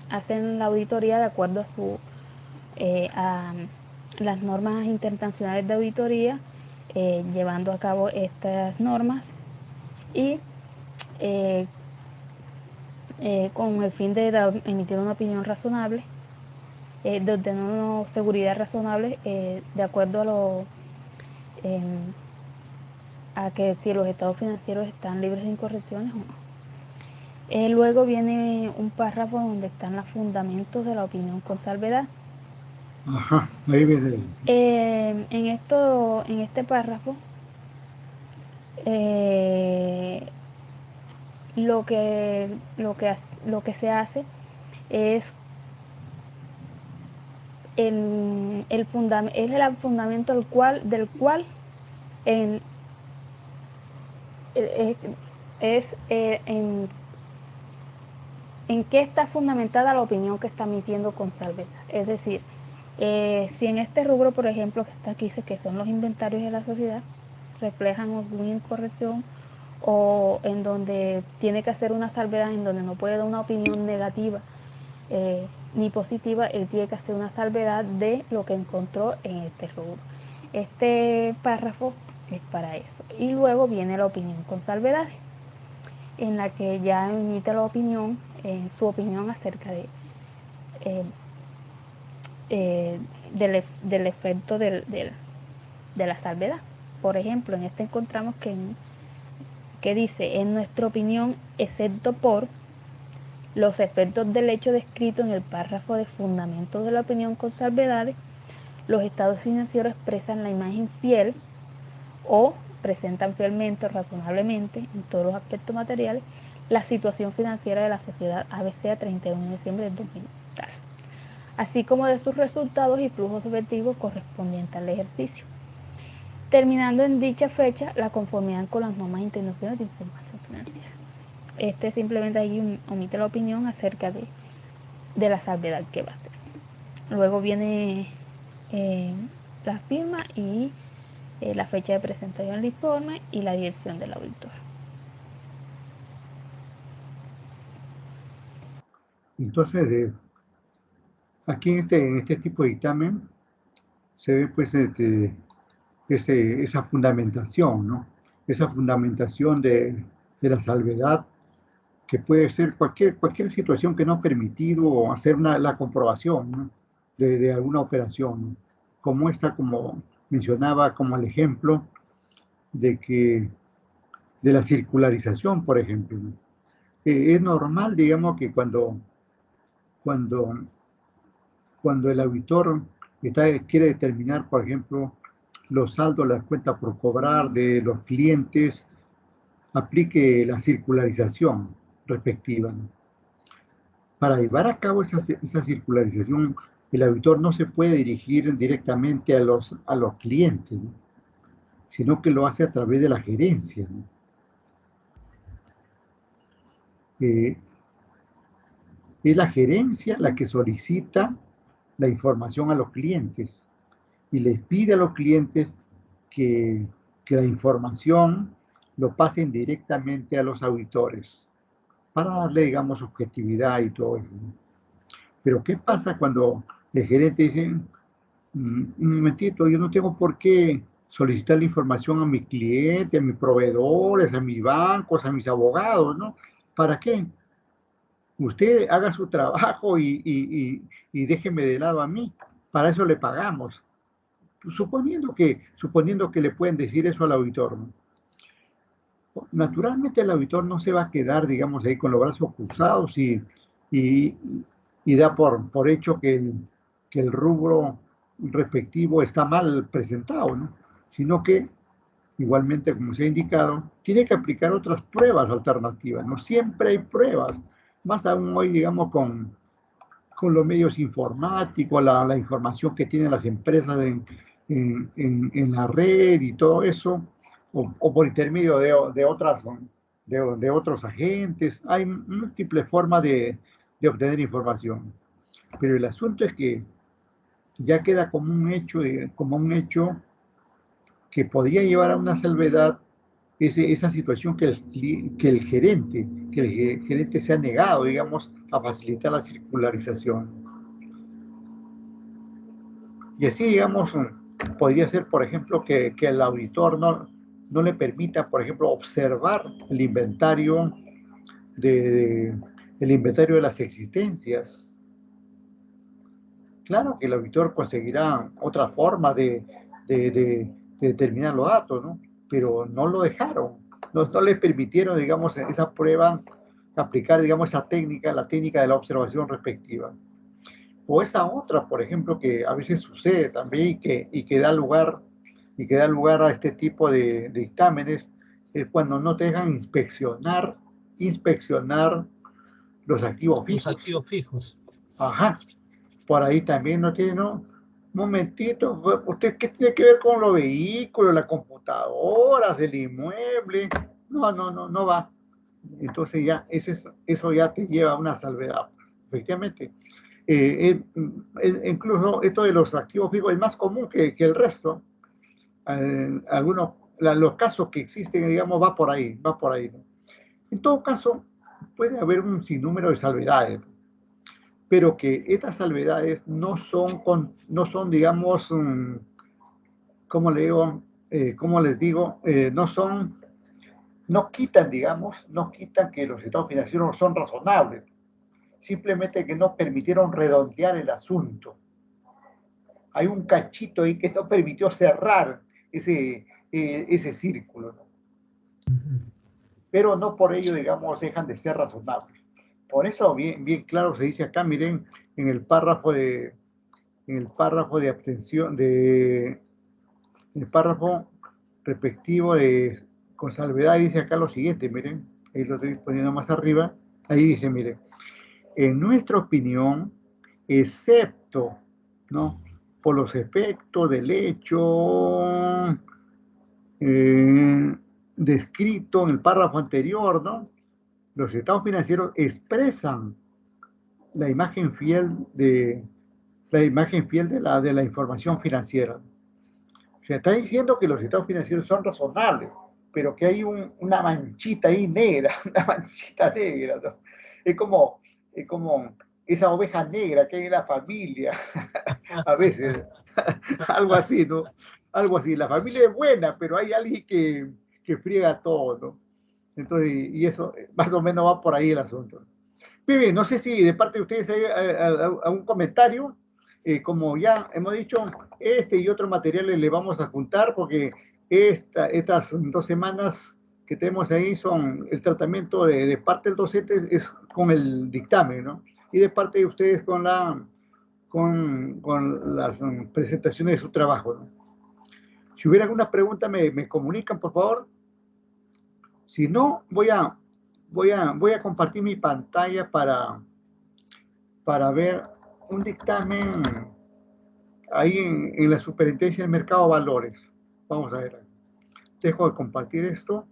hacen la auditoría de acuerdo a las normas internacionales de auditoría, llevando a cabo estas normas y con el fin de emitir una opinión razonable, de obtener una seguridad razonable de acuerdo a que si los estados financieros están libres de incorrecciones o no. Luego viene un párrafo donde están los fundamentos de la opinión con salvedad. Ajá, ahí viene. En este párrafo, lo que se hace es el fundamento del cual en qué está fundamentada la opinión que está emitiendo con salvedad. Es decir, si en este rubro, por ejemplo, que está aquí, dice que son los inventarios de la sociedad, reflejan alguna incorrección o en donde tiene que hacer una salvedad, en donde no puede dar una opinión negativa ni positiva, él tiene que hacer una salvedad de lo que encontró en este rubro. Este párrafo es para eso. Y luego viene la opinión con salvedades, en la que ya emite la opinión, su opinión acerca del efecto de la salvedad. Por ejemplo, en este encontramos que dice, en nuestra opinión, excepto por los efectos del hecho descrito en el párrafo de fundamentos de la opinión con salvedades, los estados financieros expresan la imagen fiel o presentan fielmente o razonablemente en todos los aspectos materiales la situación financiera de la sociedad ABC a 31 de diciembre del 2000, así como de sus resultados y flujos efectivos correspondientes al ejercicio, terminando en dicha fecha la conformidad con las normas internacionales de información financiera. Simplemente ahí omite la opinión acerca de la salvedad que va a hacer. Luego viene la firma y la fecha de presentación del informe y la dirección del auditor. Entonces, aquí en este tipo de dictamen se ve pues esa fundamentación, ¿no? Esa fundamentación de la salvedad, que puede ser cualquier situación que no ha permitido hacer la comprobación, ¿no? de alguna operación, ¿no? Como esta, como mencionaba, como el ejemplo de la circularización, por ejemplo, ¿no? Es normal, digamos, que cuando el auditor quiere determinar, por ejemplo, los saldos, las cuentas por cobrar de los clientes, aplique la circularización respectiva, ¿no? Para llevar a cabo esa circularización, el auditor no se puede dirigir directamente a los clientes, ¿no? Sino que lo hace a través de la gerencia, ¿no? Es la gerencia la que solicita la información a los clientes y les pide a los clientes que la información lo pasen directamente a los auditores para darle, digamos, objetividad y todo eso, ¿no? Pero ¿qué pasa cuando el gerente dice, un momentito, yo no tengo por qué solicitar la información a mi cliente, a mis proveedores, a mis bancos, a mis abogados, ¿no? ¿Para qué? Usted haga su trabajo y déjeme de lado a mí. Para eso le pagamos. Suponiendo que le pueden decir eso al auditor, ¿no? Naturalmente el auditor no se va a quedar, digamos, ahí con los brazos cruzados y da por hecho que el rubro respectivo está mal presentado, ¿no? Sino que, igualmente, como se ha indicado, tiene que aplicar otras pruebas alternativas, ¿no? Siempre hay pruebas, más aún hoy, digamos, con los medios informáticos, la información que tienen las empresas en la red y todo eso, o por intermedio de otros agentes. Hay múltiples formas de obtener información. Pero el asunto es que ya queda como un hecho que podría llevar a una salvedad esa situación que el gerente se ha negado, digamos, a facilitar la circularización. Y así, digamos, podría ser, por ejemplo, que el auditor no le permita, por ejemplo, observar el inventario de el inventario de las existencias. Claro que el auditor conseguirá otra forma de determinar los datos, ¿no? Pero no lo dejaron, no les permitieron, digamos, esa prueba, aplicar, digamos, esa técnica, la técnica de la observación respectiva. O esa otra, por ejemplo, que a veces sucede también y que da lugar a este tipo de dictámenes, es cuando no te dejan inspeccionar los activos fijos. Los activos fijos. Ajá. Por ahí también no tiene, ¿no? Momentito, ¿usted qué tiene que ver con los vehículos, las computadoras, el inmueble? No va. Entonces ya, eso ya te lleva a una salvedad. Efectivamente. Incluso esto de los activos fijos es más común que el resto. Los casos que existen, digamos, va por ahí, ¿no? En todo caso, puede haber un sinnúmero de salvedades, pero que estas salvedades no son, digamos, ¿cómo les digo? No quitan que los estados financieros son razonables, simplemente que no permitieron redondear el asunto. Hay un cachito ahí que no permitió cerrar ese círculo, ¿no? Pero no por ello, digamos, dejan de ser razonables. Por eso, bien claro se dice acá, miren, en el párrafo de abstención, en el párrafo respectivo con salvedad, dice acá lo siguiente, miren, ahí lo estoy poniendo más arriba, ahí dice, miren, en nuestra opinión, excepto, ¿no?, por los efectos del hecho descrito en el párrafo anterior, ¿no?, los estados financieros expresan la imagen fiel de la información financiera. Se está diciendo que los estados financieros son razonables, pero que hay una manchita ahí negra, ¿no? Es como esa oveja negra que hay en la familia, a veces, algo así, ¿no? Algo así. La familia es buena, pero hay alguien que friega todo, ¿no? Entonces, y eso más o menos va por ahí el asunto. Bien, no sé si de parte de ustedes hay algún comentario. Como ya hemos dicho, este y otros materiales le vamos a juntar porque estas 2 semanas que tenemos ahí son el tratamiento de parte del docente es con el dictamen, ¿no? Y de parte de ustedes con las presentaciones de su trabajo, ¿no? Si hubiera alguna pregunta, me comunican, por favor. Si no, voy a compartir mi pantalla para ver un dictamen ahí en la Superintendencia del Mercado de Valores. Vamos a ver. Dejo de compartir esto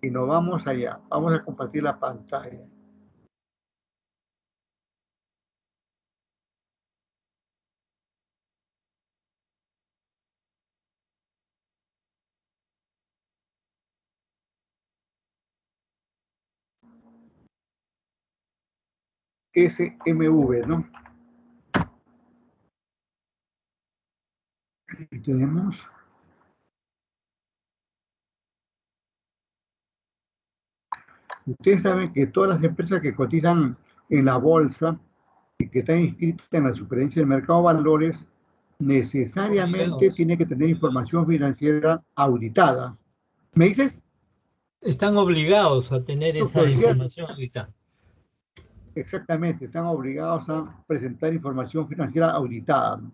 y nos vamos allá. Vamos a compartir la pantalla. SMV, ¿no? Aquí tenemos. Ustedes saben que todas las empresas que cotizan en la bolsa y que están inscritas en la Superintendencia del Mercado de Valores necesariamente tienen que tener información financiera auditada. ¿Me dices? Están obligados a tener esa información auditada. Exactamente, están obligados a presentar información financiera auditada, ¿no?,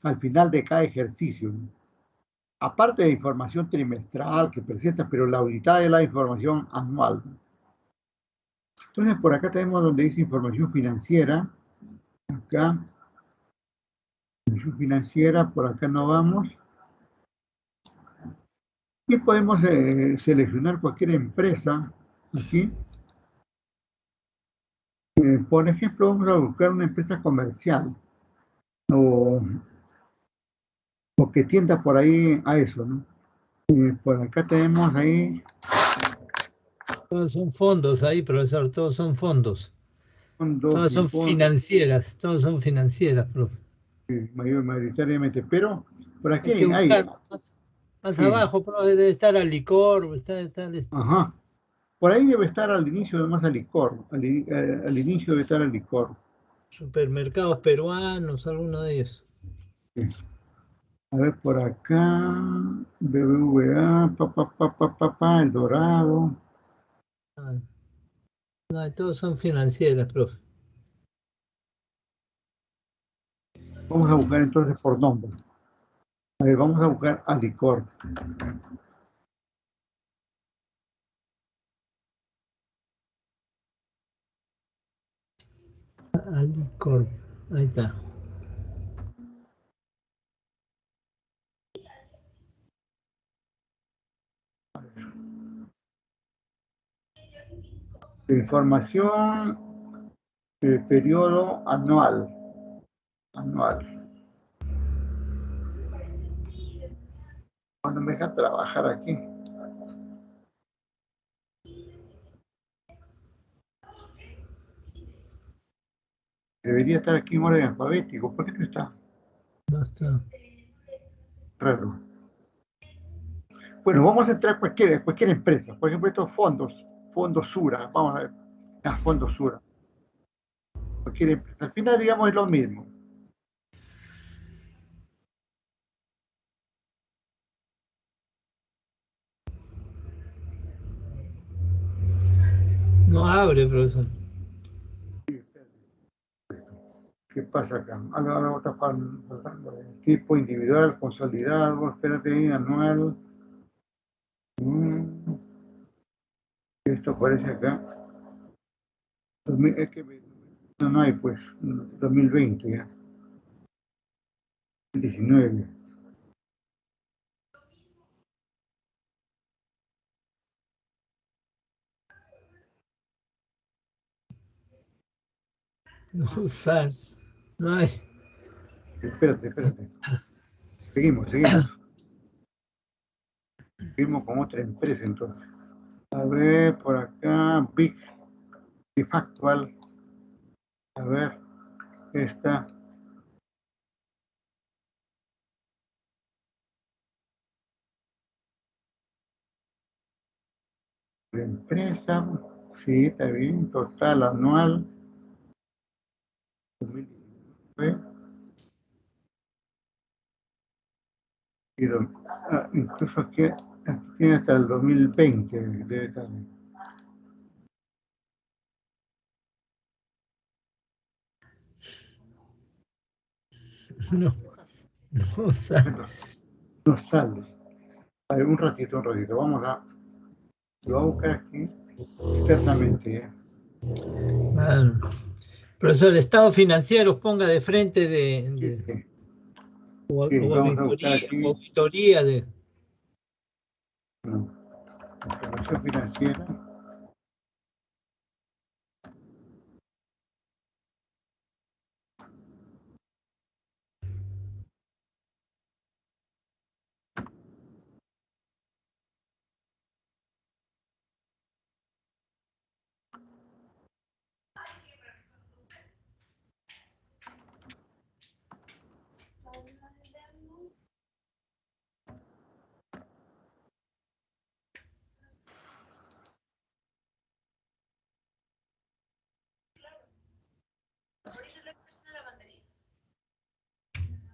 al final de cada ejercicio, ¿no?, aparte de información trimestral que presenta, pero la auditada es la información anual, ¿no? Entonces, por acá tenemos donde dice información financiera, acá, información financiera, por acá no vamos, y podemos seleccionar cualquier empresa, aquí. Por ejemplo, vamos a buscar una empresa comercial o que tienda por ahí a eso, ¿no? Por acá tenemos ahí. Todos son fondos ahí, profesor, todos son fondos. Todas son financieras, profe. Sí, mayoritariamente, pero por aquí hay. Más abajo, profe, debe estar al licor, está Ajá. Por ahí debe estar al inicio además al licor. Al inicio debe estar al licor. Supermercados peruanos, alguno de ellos. Sí. A ver, por acá, BBVA, El Dorado. No, todos son financieras, profe. Vamos a buscar entonces por nombre. A ver, vamos a buscar Alicor. Alicor, ahí está. Información, periodo anual. Cuando me deja trabajar aquí. Debería estar aquí en orden alfabético. ¿Por qué no está? No está. Raro. Bueno, vamos a entrar a cualquier empresa. Por ejemplo, estos fondos Sura. Vamos a ver. Fondos Sura. Cualquier empresa. Al final, digamos, es lo mismo. No abre, profesor. ¿Qué pasa acá? Algo está faltando. Tipo individual, consolidado, espérate ahí, anual. Esto aparece acá. Es que no hay, pues, 2020 ya. 19. No usar. No hay. Espérate. Seguimos. Seguimos con otra empresa entonces. A ver, por acá, Big Factual. A ver, esta. La empresa, sí, está bien, total anual. 2019. Incluso aquí tiene hasta el 2020, debe estar. No sale. No sale. A ver, un ratito. Vamos a. Lo voy a buscar aquí externamente. Claro. Profesor, estado financiero ponga de frente o vamos a buscar aquí. auditoría de. Información financiera.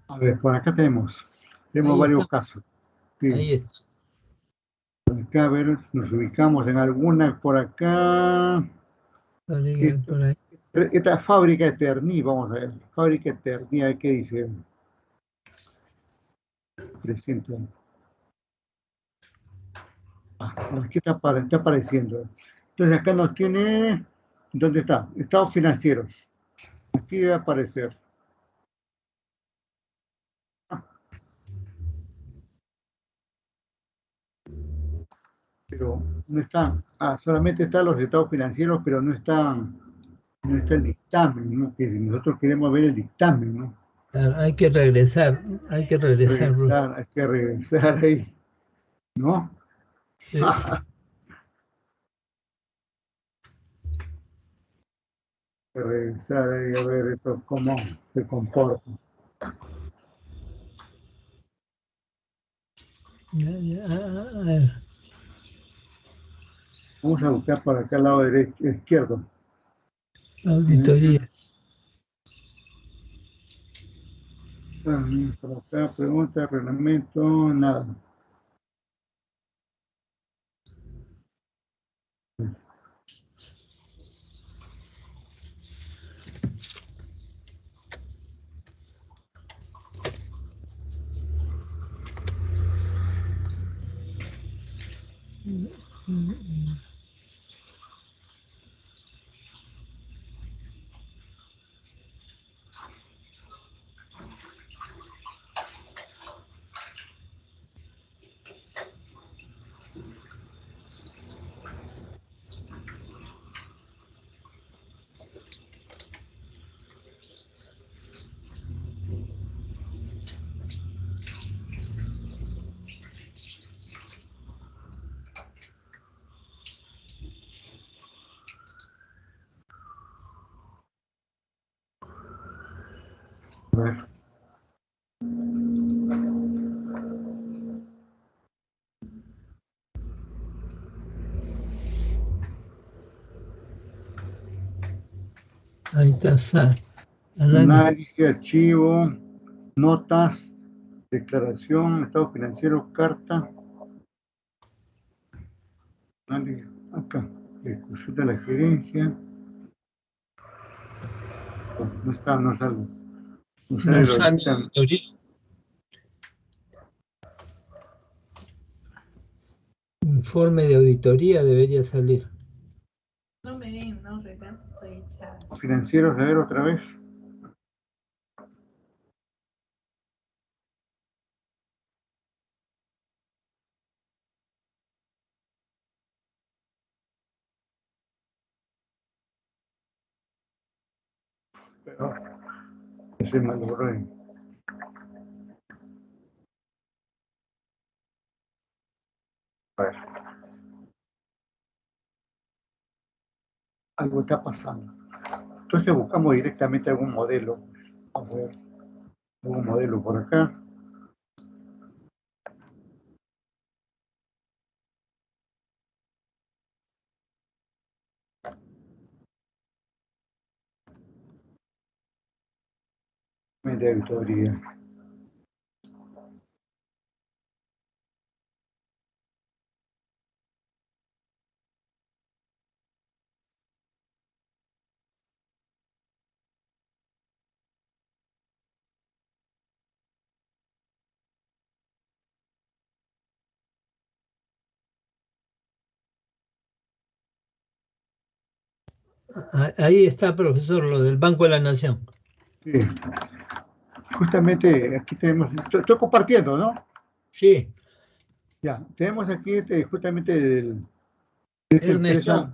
A ver, por acá tenemos varios casos. Sí. Ahí está. Acá, a ver, nos ubicamos en alguna por acá. Esta fábrica de Terní, vamos a ver. Fábrica de Terní, a ver qué dice. Presente. Aquí está apareciendo. Entonces acá nos tiene. ¿Dónde está? Estados financieros. Aquí debe aparecer. Pero no están. Solamente están los estados financieros, pero no está el dictamen, ¿no? Que nosotros queremos ver el dictamen, ¿no? Claro, hay que regresar. Hay que regresar ahí, ¿no? Sí. Regresar ahí a ver esto cómo se comporta. Vamos a buscar por acá al lado derecho, izquierdo. Auditorías. Por acá, pregunta, reglamento, nada. A ver. Ahí está. Análisis, archivo, notas, declaración, estado financiero, carta. Análisis, acá, ejecución de la gerencia. No está, no sale. No sale la auditoría. Informe de auditoría debería salir. No me ven, no, Renato, estoy echada. Financieros, a ver otra vez. Pero ese malogró. A ver. Algo está pasando. Entonces buscamos directamente algún modelo. Vamos a ver. Algún modelo por acá. De auditoría. Ahí está, profesor, lo del Banco de la Nación. Sí. Justamente aquí tenemos, estoy compartiendo, ¿no? Sí. Ya, tenemos aquí justamente Ernest Young.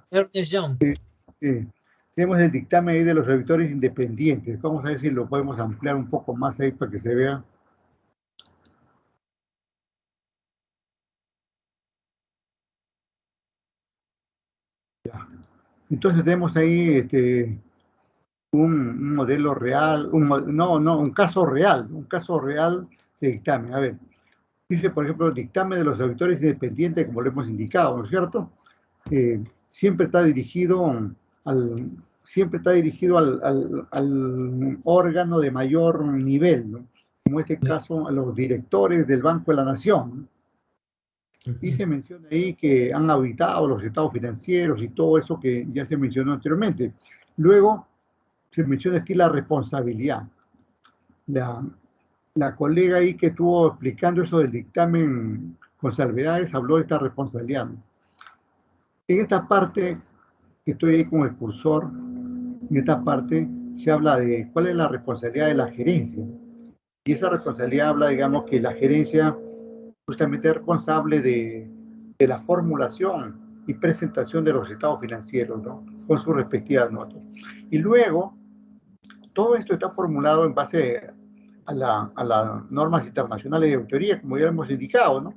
Tenemos el dictamen ahí de los auditores independientes. Vamos a ver si lo podemos ampliar un poco más ahí para que se vea. Ya. Entonces tenemos ahí un modelo real, un caso real de dictamen. A ver, dice, por ejemplo, dictamen de los auditores independientes, como lo hemos indicado, ¿no es cierto? Siempre está dirigido al órgano de mayor nivel, ¿no? Como en este caso a los directores del Banco de la Nación, ¿no? Y se menciona ahí que han auditado los estados financieros y todo eso que ya se mencionó anteriormente. Luego se menciona aquí la responsabilidad. La colega ahí que estuvo explicando eso del dictamen con salvedades habló de esta responsabilidad, ¿no? En esta parte, que estoy ahí con el cursor, en esta parte se habla de cuál es la responsabilidad de la gerencia. Y esa responsabilidad habla, digamos, que la gerencia justamente es responsable de la formulación y presentación de los estados financieros, ¿no? Con sus respectivas notas. Y luego, todo esto está formulado en base a las normas internacionales de auditoría, como ya hemos indicado, ¿no?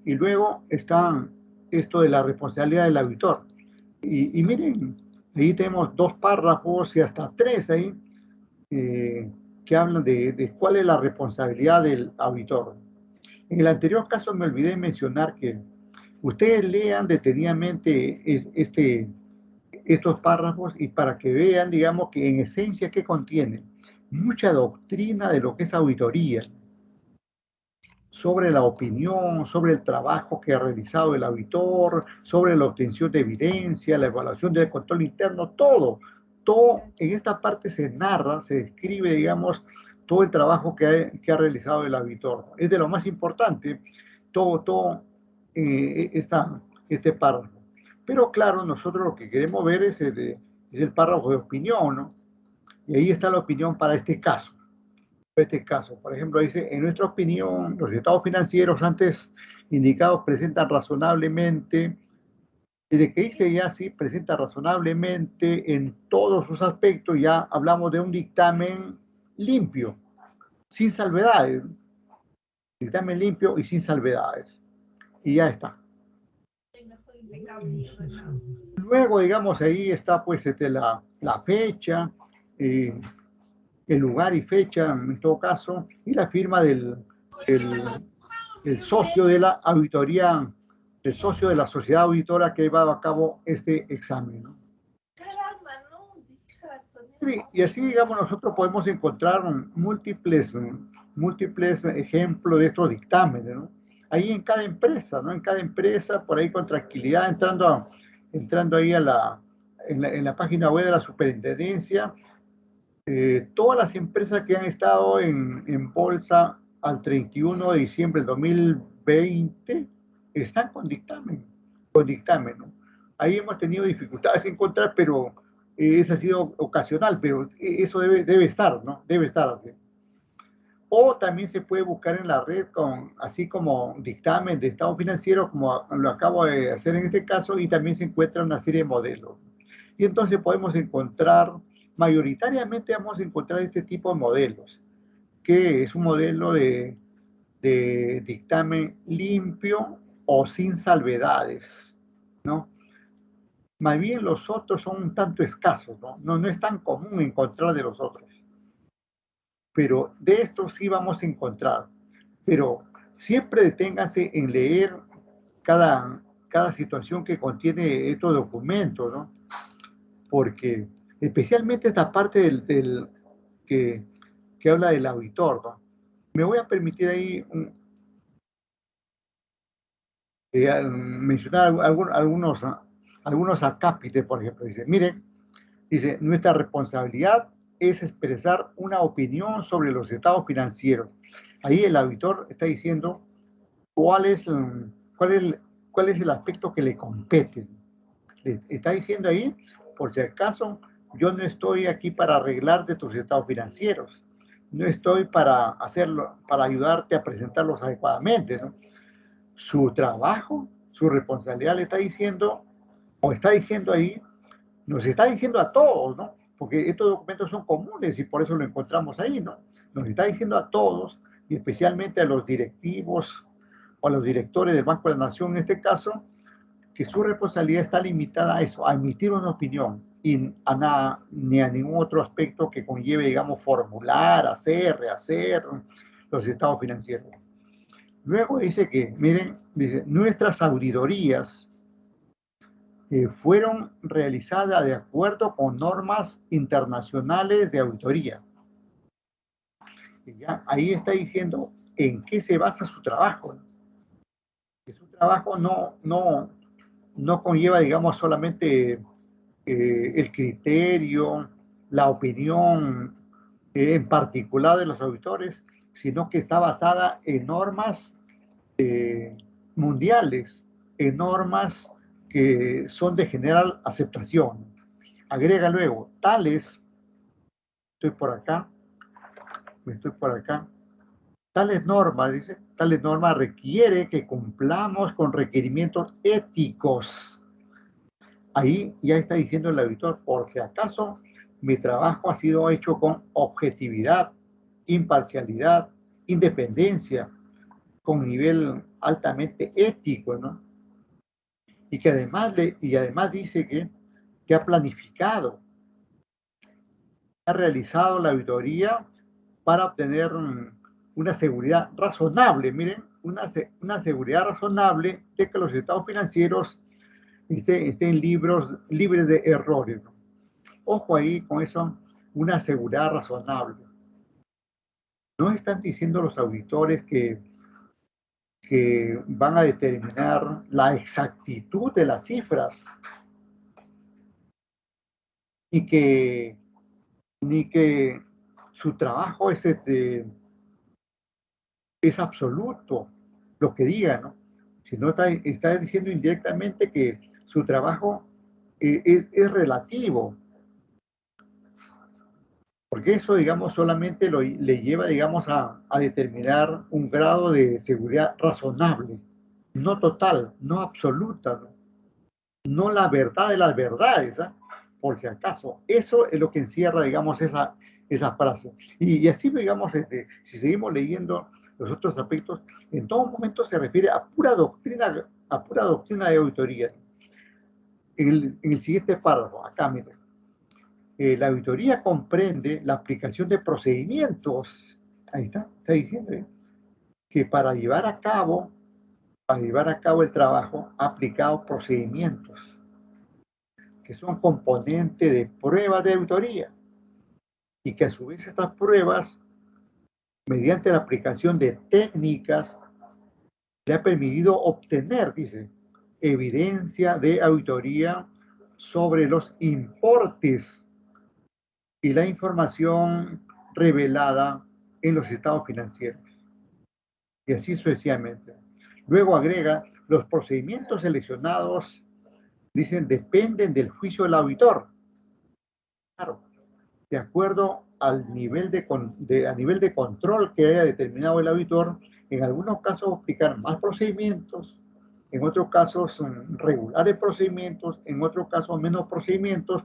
Y luego está esto de la responsabilidad del auditor. Y miren, ahí tenemos 2 párrafos y hasta 3 ahí que hablan de cuál es la responsabilidad del auditor. En el anterior caso me olvidé mencionar que Ustedes lean detenidamente estos párrafos y para que vean, digamos, que en esencia, ¿qué contiene? Mucha doctrina de lo que es auditoría, sobre la opinión, sobre el trabajo que ha realizado el auditor, sobre la obtención de evidencia, la evaluación del control interno, todo en esta parte se narra, se describe, digamos, todo el trabajo que ha realizado el auditor. Es de lo más importante, este párrafo. Pero claro, nosotros lo que queremos ver es el párrafo de opinión, ¿no? Y ahí está la opinión para este caso. Por ejemplo, dice, en nuestra opinión, los estados financieros antes indicados presentan razonablemente, desde que dice ya sí, presenta razonablemente en todos sus aspectos, ya hablamos de un dictamen limpio, sin salvedades. Dictamen limpio y sin salvedades. Y ya está. Luego, digamos, ahí está pues la fecha, el lugar y fecha, en todo caso, y la firma del socio de la auditoría, el socio de la sociedad auditora que llevaba a cabo este examen, ¿no? Y así, digamos, nosotros podemos encontrar múltiples ejemplos de estos dictámenes, ¿no? Ahí en cada empresa, ¿no? En cada empresa, por ahí con tranquilidad, entrando ahí en la página web de la superintendencia, todas las empresas que han estado en bolsa al 31 de diciembre del 2020 están con dictamen, ¿no? Ahí hemos tenido dificultades en encontrar, pero eso ha sido ocasional, pero eso debe estar, ¿no? Debe estar así. O también se puede buscar en la red así como dictamen de estado financiero, como lo acabo de hacer en este caso, y también se encuentra una serie de modelos. Y entonces podemos encontrar, mayoritariamente vamos a encontrar este tipo de modelos, que es un modelo de dictamen limpio o sin salvedades, ¿no? Más bien los otros son un tanto escasos, ¿no? No es tan común encontrar de los otros. Pero de estos sí vamos a encontrar. Pero siempre deténganse en leer cada situación que contiene estos documentos, ¿no? Porque especialmente esta parte que habla del auditor, ¿no? Me voy a permitir ahí mencionar algunos acápites, por ejemplo. Dice, nuestra responsabilidad es expresar una opinión sobre los estados financieros. Ahí el auditor está diciendo cuál es el aspecto que le compete. Le está diciendo ahí, por si acaso, yo no estoy aquí para arreglarte tus estados financieros. No estoy para ayudarte a presentarlos adecuadamente, ¿no? Su trabajo, su responsabilidad le está diciendo, o está diciendo ahí, nos está diciendo a todos, ¿no? Porque estos documentos son comunes y por eso lo encontramos ahí, ¿no? Nos está diciendo a todos, y especialmente a los directivos o a los directores del Banco de la Nación en este caso, que su responsabilidad está limitada a eso, a emitir una opinión y ni a ningún otro aspecto que conlleve, digamos, formular, rehacer los estados financieros. Luego dice que, miren, dice, nuestras auditorías fueron realizadas de acuerdo con normas internacionales de auditoría. Y ya ahí está diciendo en qué se basa su trabajo, ¿no? Que su trabajo no conlleva, digamos, solamente el criterio, la opinión en particular de los auditores, sino que está basada en normas mundiales, en normas que son de general aceptación. Agrega luego, tales normas requiere que cumplamos con requerimientos éticos. Ahí ya está diciendo el auditor, por si acaso, mi trabajo ha sido hecho con objetividad, imparcialidad, independencia, con nivel altamente ético, ¿no? Y que además dice que ha planificado, ha realizado la auditoría para obtener una seguridad razonable, miren, una seguridad razonable de que los estados financieros estén libres de errores, ¿no? Ojo ahí con eso, una seguridad razonable. No están diciendo los auditores que van a determinar la exactitud de las cifras, ni que su trabajo es absoluto, lo que diga, ¿no? Sino está diciendo indirectamente que su trabajo es relativo, porque eso, digamos, solamente le lleva, digamos, a determinar un grado de seguridad razonable, no total, no absoluta, no la verdad de las verdades, ¿eh? Por si acaso. Eso es lo que encierra, digamos, esa frase. Y así, digamos, si seguimos leyendo los otros aspectos, en todo momento se refiere a pura doctrina de auditoría. En el siguiente párrafo, acá, miren. La auditoría comprende la aplicación de procedimientos. Ahí está diciendo, que para llevar a cabo el trabajo ha aplicado procedimientos que son componentes de pruebas de auditoría y que a su vez estas pruebas, mediante la aplicación de técnicas, le ha permitido obtener, dice, evidencia de auditoría sobre los importes y la información revelada en los estados financieros. Y así sucesivamente. Luego agrega, los procedimientos seleccionados, dicen, dependen del juicio del auditor. Claro, de acuerdo al nivel a nivel de control que haya determinado el auditor, en algunos casos aplicar más procedimientos, en otros casos regulares procedimientos, en otros casos menos procedimientos,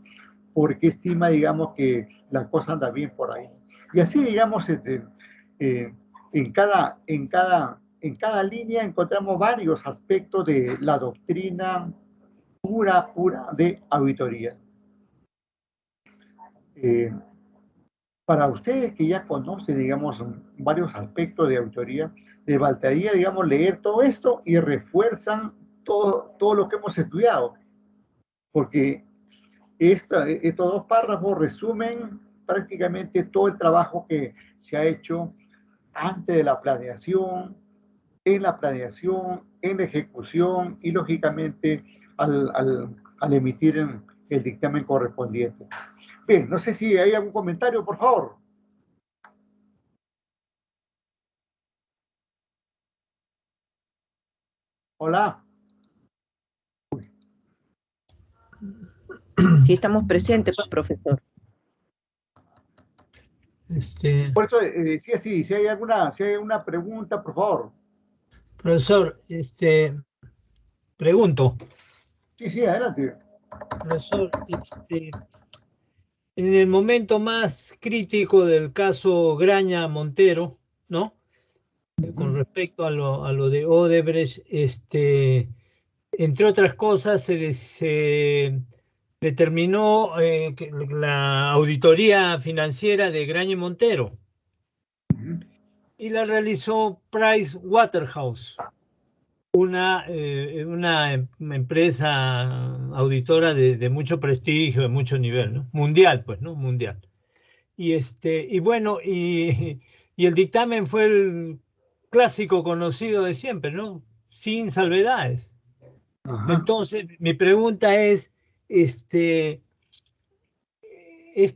porque estima, digamos, que la cosa anda bien por ahí. Y así, digamos, en cada línea encontramos varios aspectos de la doctrina pura de auditoría. Para ustedes que ya conocen, digamos, varios aspectos de auditoría, les faltaría, digamos, leer todo esto y refuerzan todo lo que hemos estudiado, porque estos dos párrafos resumen prácticamente todo el trabajo que se ha hecho antes de la planeación, en la ejecución y, lógicamente, al emitir el dictamen correspondiente. Bien, no sé si hay algún comentario, por favor. Hola. Sí, estamos presentes, profesor. Por eso decía, sí, si hay alguna pregunta, por favor. Profesor, pregunto. Sí, adelante. Profesor, en el momento más crítico del caso Graña Montero, ¿no? Con respecto a lo de Odebrecht, entre otras cosas, se determinó que la auditoría financiera de Graña Montero y la realizó Price Waterhouse, una empresa auditora de mucho prestigio, de mucho nivel, ¿no? Mundial, pues, ¿no? Mundial. Y bueno, y el dictamen fue el clásico conocido de siempre, ¿no? Sin salvedades. Ajá. Entonces, mi pregunta es, ¿es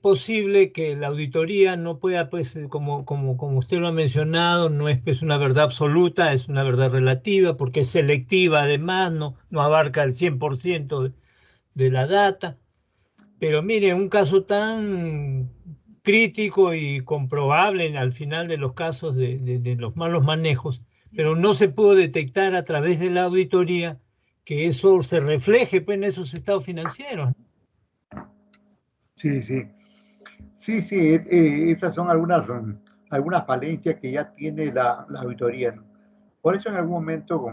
posible que la auditoría no pueda, pues, como usted lo ha mencionado, no es pues una verdad absoluta, es una verdad relativa, porque es selectiva además, no abarca el 100% de la data? Pero mire, un caso tan crítico y comprobable al final de los casos de los malos manejos, pero no se pudo detectar a través de la auditoría que eso se refleje pues, en esos estados financieros. Sí. Esas son algunas falencias que ya tiene la auditoría, ¿no? Por eso en algún momento,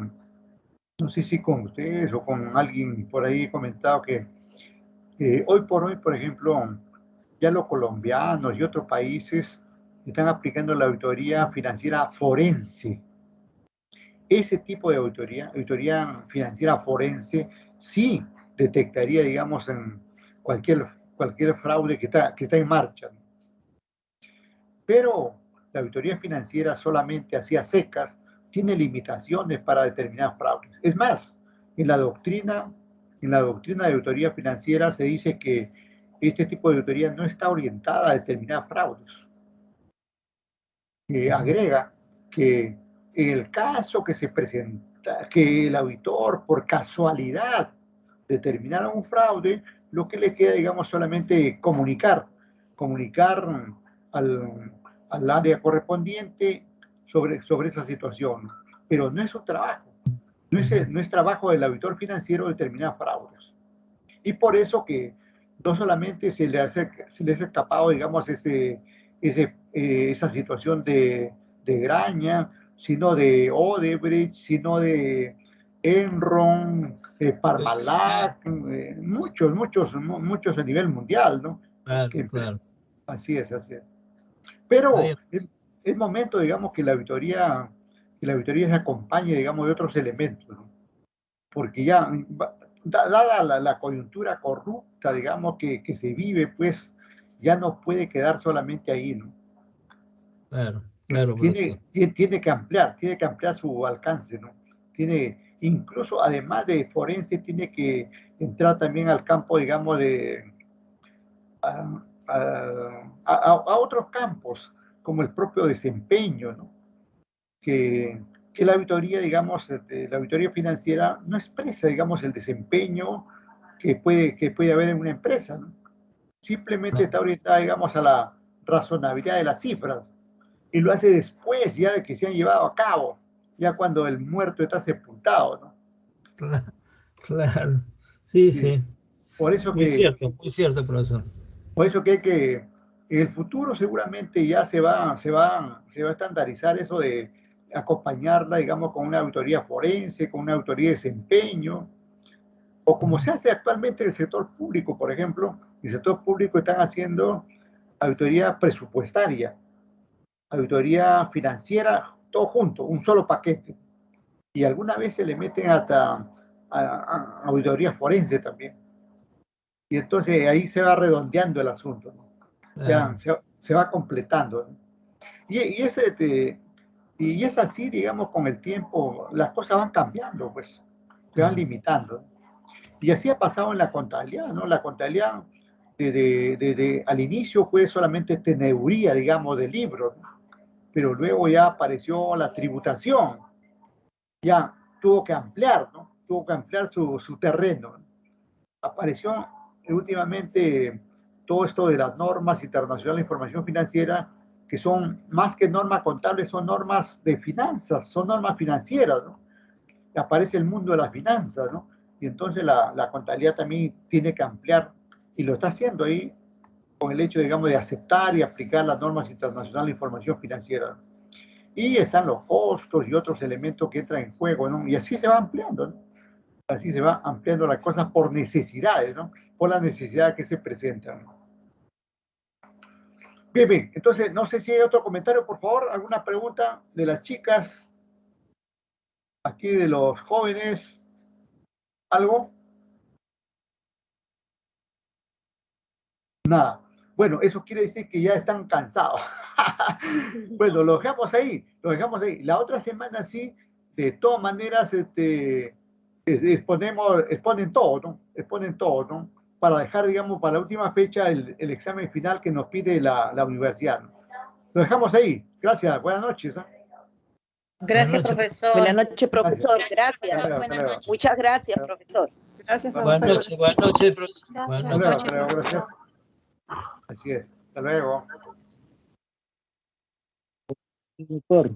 no sé si con ustedes o con alguien por ahí he comentado que hoy por hoy, por ejemplo, ya los colombianos y otros países están aplicando la auditoría financiera forense. Ese tipo de auditoría financiera forense, sí detectaría, digamos, en cualquier fraude que está en marcha. Pero la auditoría financiera solamente hacia secas tiene limitaciones para determinar fraudes. Es más, en la doctrina de auditoría financiera se dice que este tipo de auditoría no está orientada a determinar fraudes. Agrega que en el caso que se presenta, que el auditor por casualidad determinara un fraude, lo que le queda, digamos, solamente comunicar al área correspondiente sobre esa situación. Pero no es su trabajo. No es trabajo del auditor financiero determinar fraudes. Y por eso que no solamente se le ha escapado, digamos, esa situación de Graña, sino de Odebrecht, sino de Enron, Parmalat, muchos a nivel mundial, ¿no? Claro. Así es. Pero es momento, digamos, que la auditoría se acompañe, digamos, de otros elementos, ¿no? Porque ya, dada la coyuntura corrupta, digamos, que se vive, pues ya no puede quedar solamente ahí, ¿no? Claro. Tiene que ampliar su alcance, ¿no? Incluso además de forense, tiene que entrar también al campo, digamos, a otros campos, como el propio desempeño, ¿no? Que la auditoría, digamos, la auditoría financiera no expresa, digamos, el desempeño que puede haber en una empresa, ¿no? Simplemente está orientada, digamos, a la razonabilidad de las cifras, y lo hace después ya de que se han llevado a cabo, ya cuando el muerto está sepultado, ¿no? Claro. Sí. Por eso muy cierto, profesor. Por eso que en el futuro seguramente ya se va a estandarizar eso de acompañarla, digamos, con una auditoría forense, con una auditoría de desempeño, o como se hace actualmente en el sector público, por ejemplo. En el sector público están haciendo auditoría presupuestaria, auditoría financiera, todo junto, un solo paquete. Y alguna vez se le meten hasta a auditoría forense también. Y entonces ahí se va redondeando el asunto, ¿no? Ya, se va completando, ¿no? Y es así, digamos, con el tiempo, las cosas van cambiando, pues, se van limitando. Y así ha pasado en la contabilidad, ¿no? La contabilidad al inicio fue solamente teneduría, digamos, de libros, ¿no? Pero luego ya apareció la tributación, ya tuvo que ampliar, ¿no? Tuvo que ampliar su terreno, ¿no? Apareció últimamente todo esto de las normas internacionales de información financiera, que son más que normas contables, son normas de finanzas, son normas financieras, ¿no? Aparece el mundo de las finanzas, ¿no? Y entonces la contabilidad también tiene que ampliar, y lo está haciendo ahí con el hecho, digamos, de aceptar y aplicar las normas internacionales de información financiera. Y están los costos y otros elementos que entran en juego, ¿no? Y así se va ampliando, ¿no? Así se va ampliando las cosas por necesidades, ¿no? Por las necesidades que se presentan. Bien. Entonces, no sé si hay otro comentario, por favor, alguna pregunta de las chicas, aquí de los jóvenes, ¿algo? Nada. Bueno, eso quiere decir que ya están cansados. Bueno, lo dejamos ahí. La otra semana sí, de todas maneras, exponen todo, ¿no? Para dejar, digamos, para la última fecha el examen final que nos pide la universidad, ¿no? Lo dejamos ahí. Gracias. Buenas noches, ¿eh? Gracias, profesor. Buenas noches, profesor. Gracias. Muchas gracias, profesor. Gracias, profesor. Buenas noches, profesor. Buenas noches. Gracias. Así es. Hasta luego. Doctor.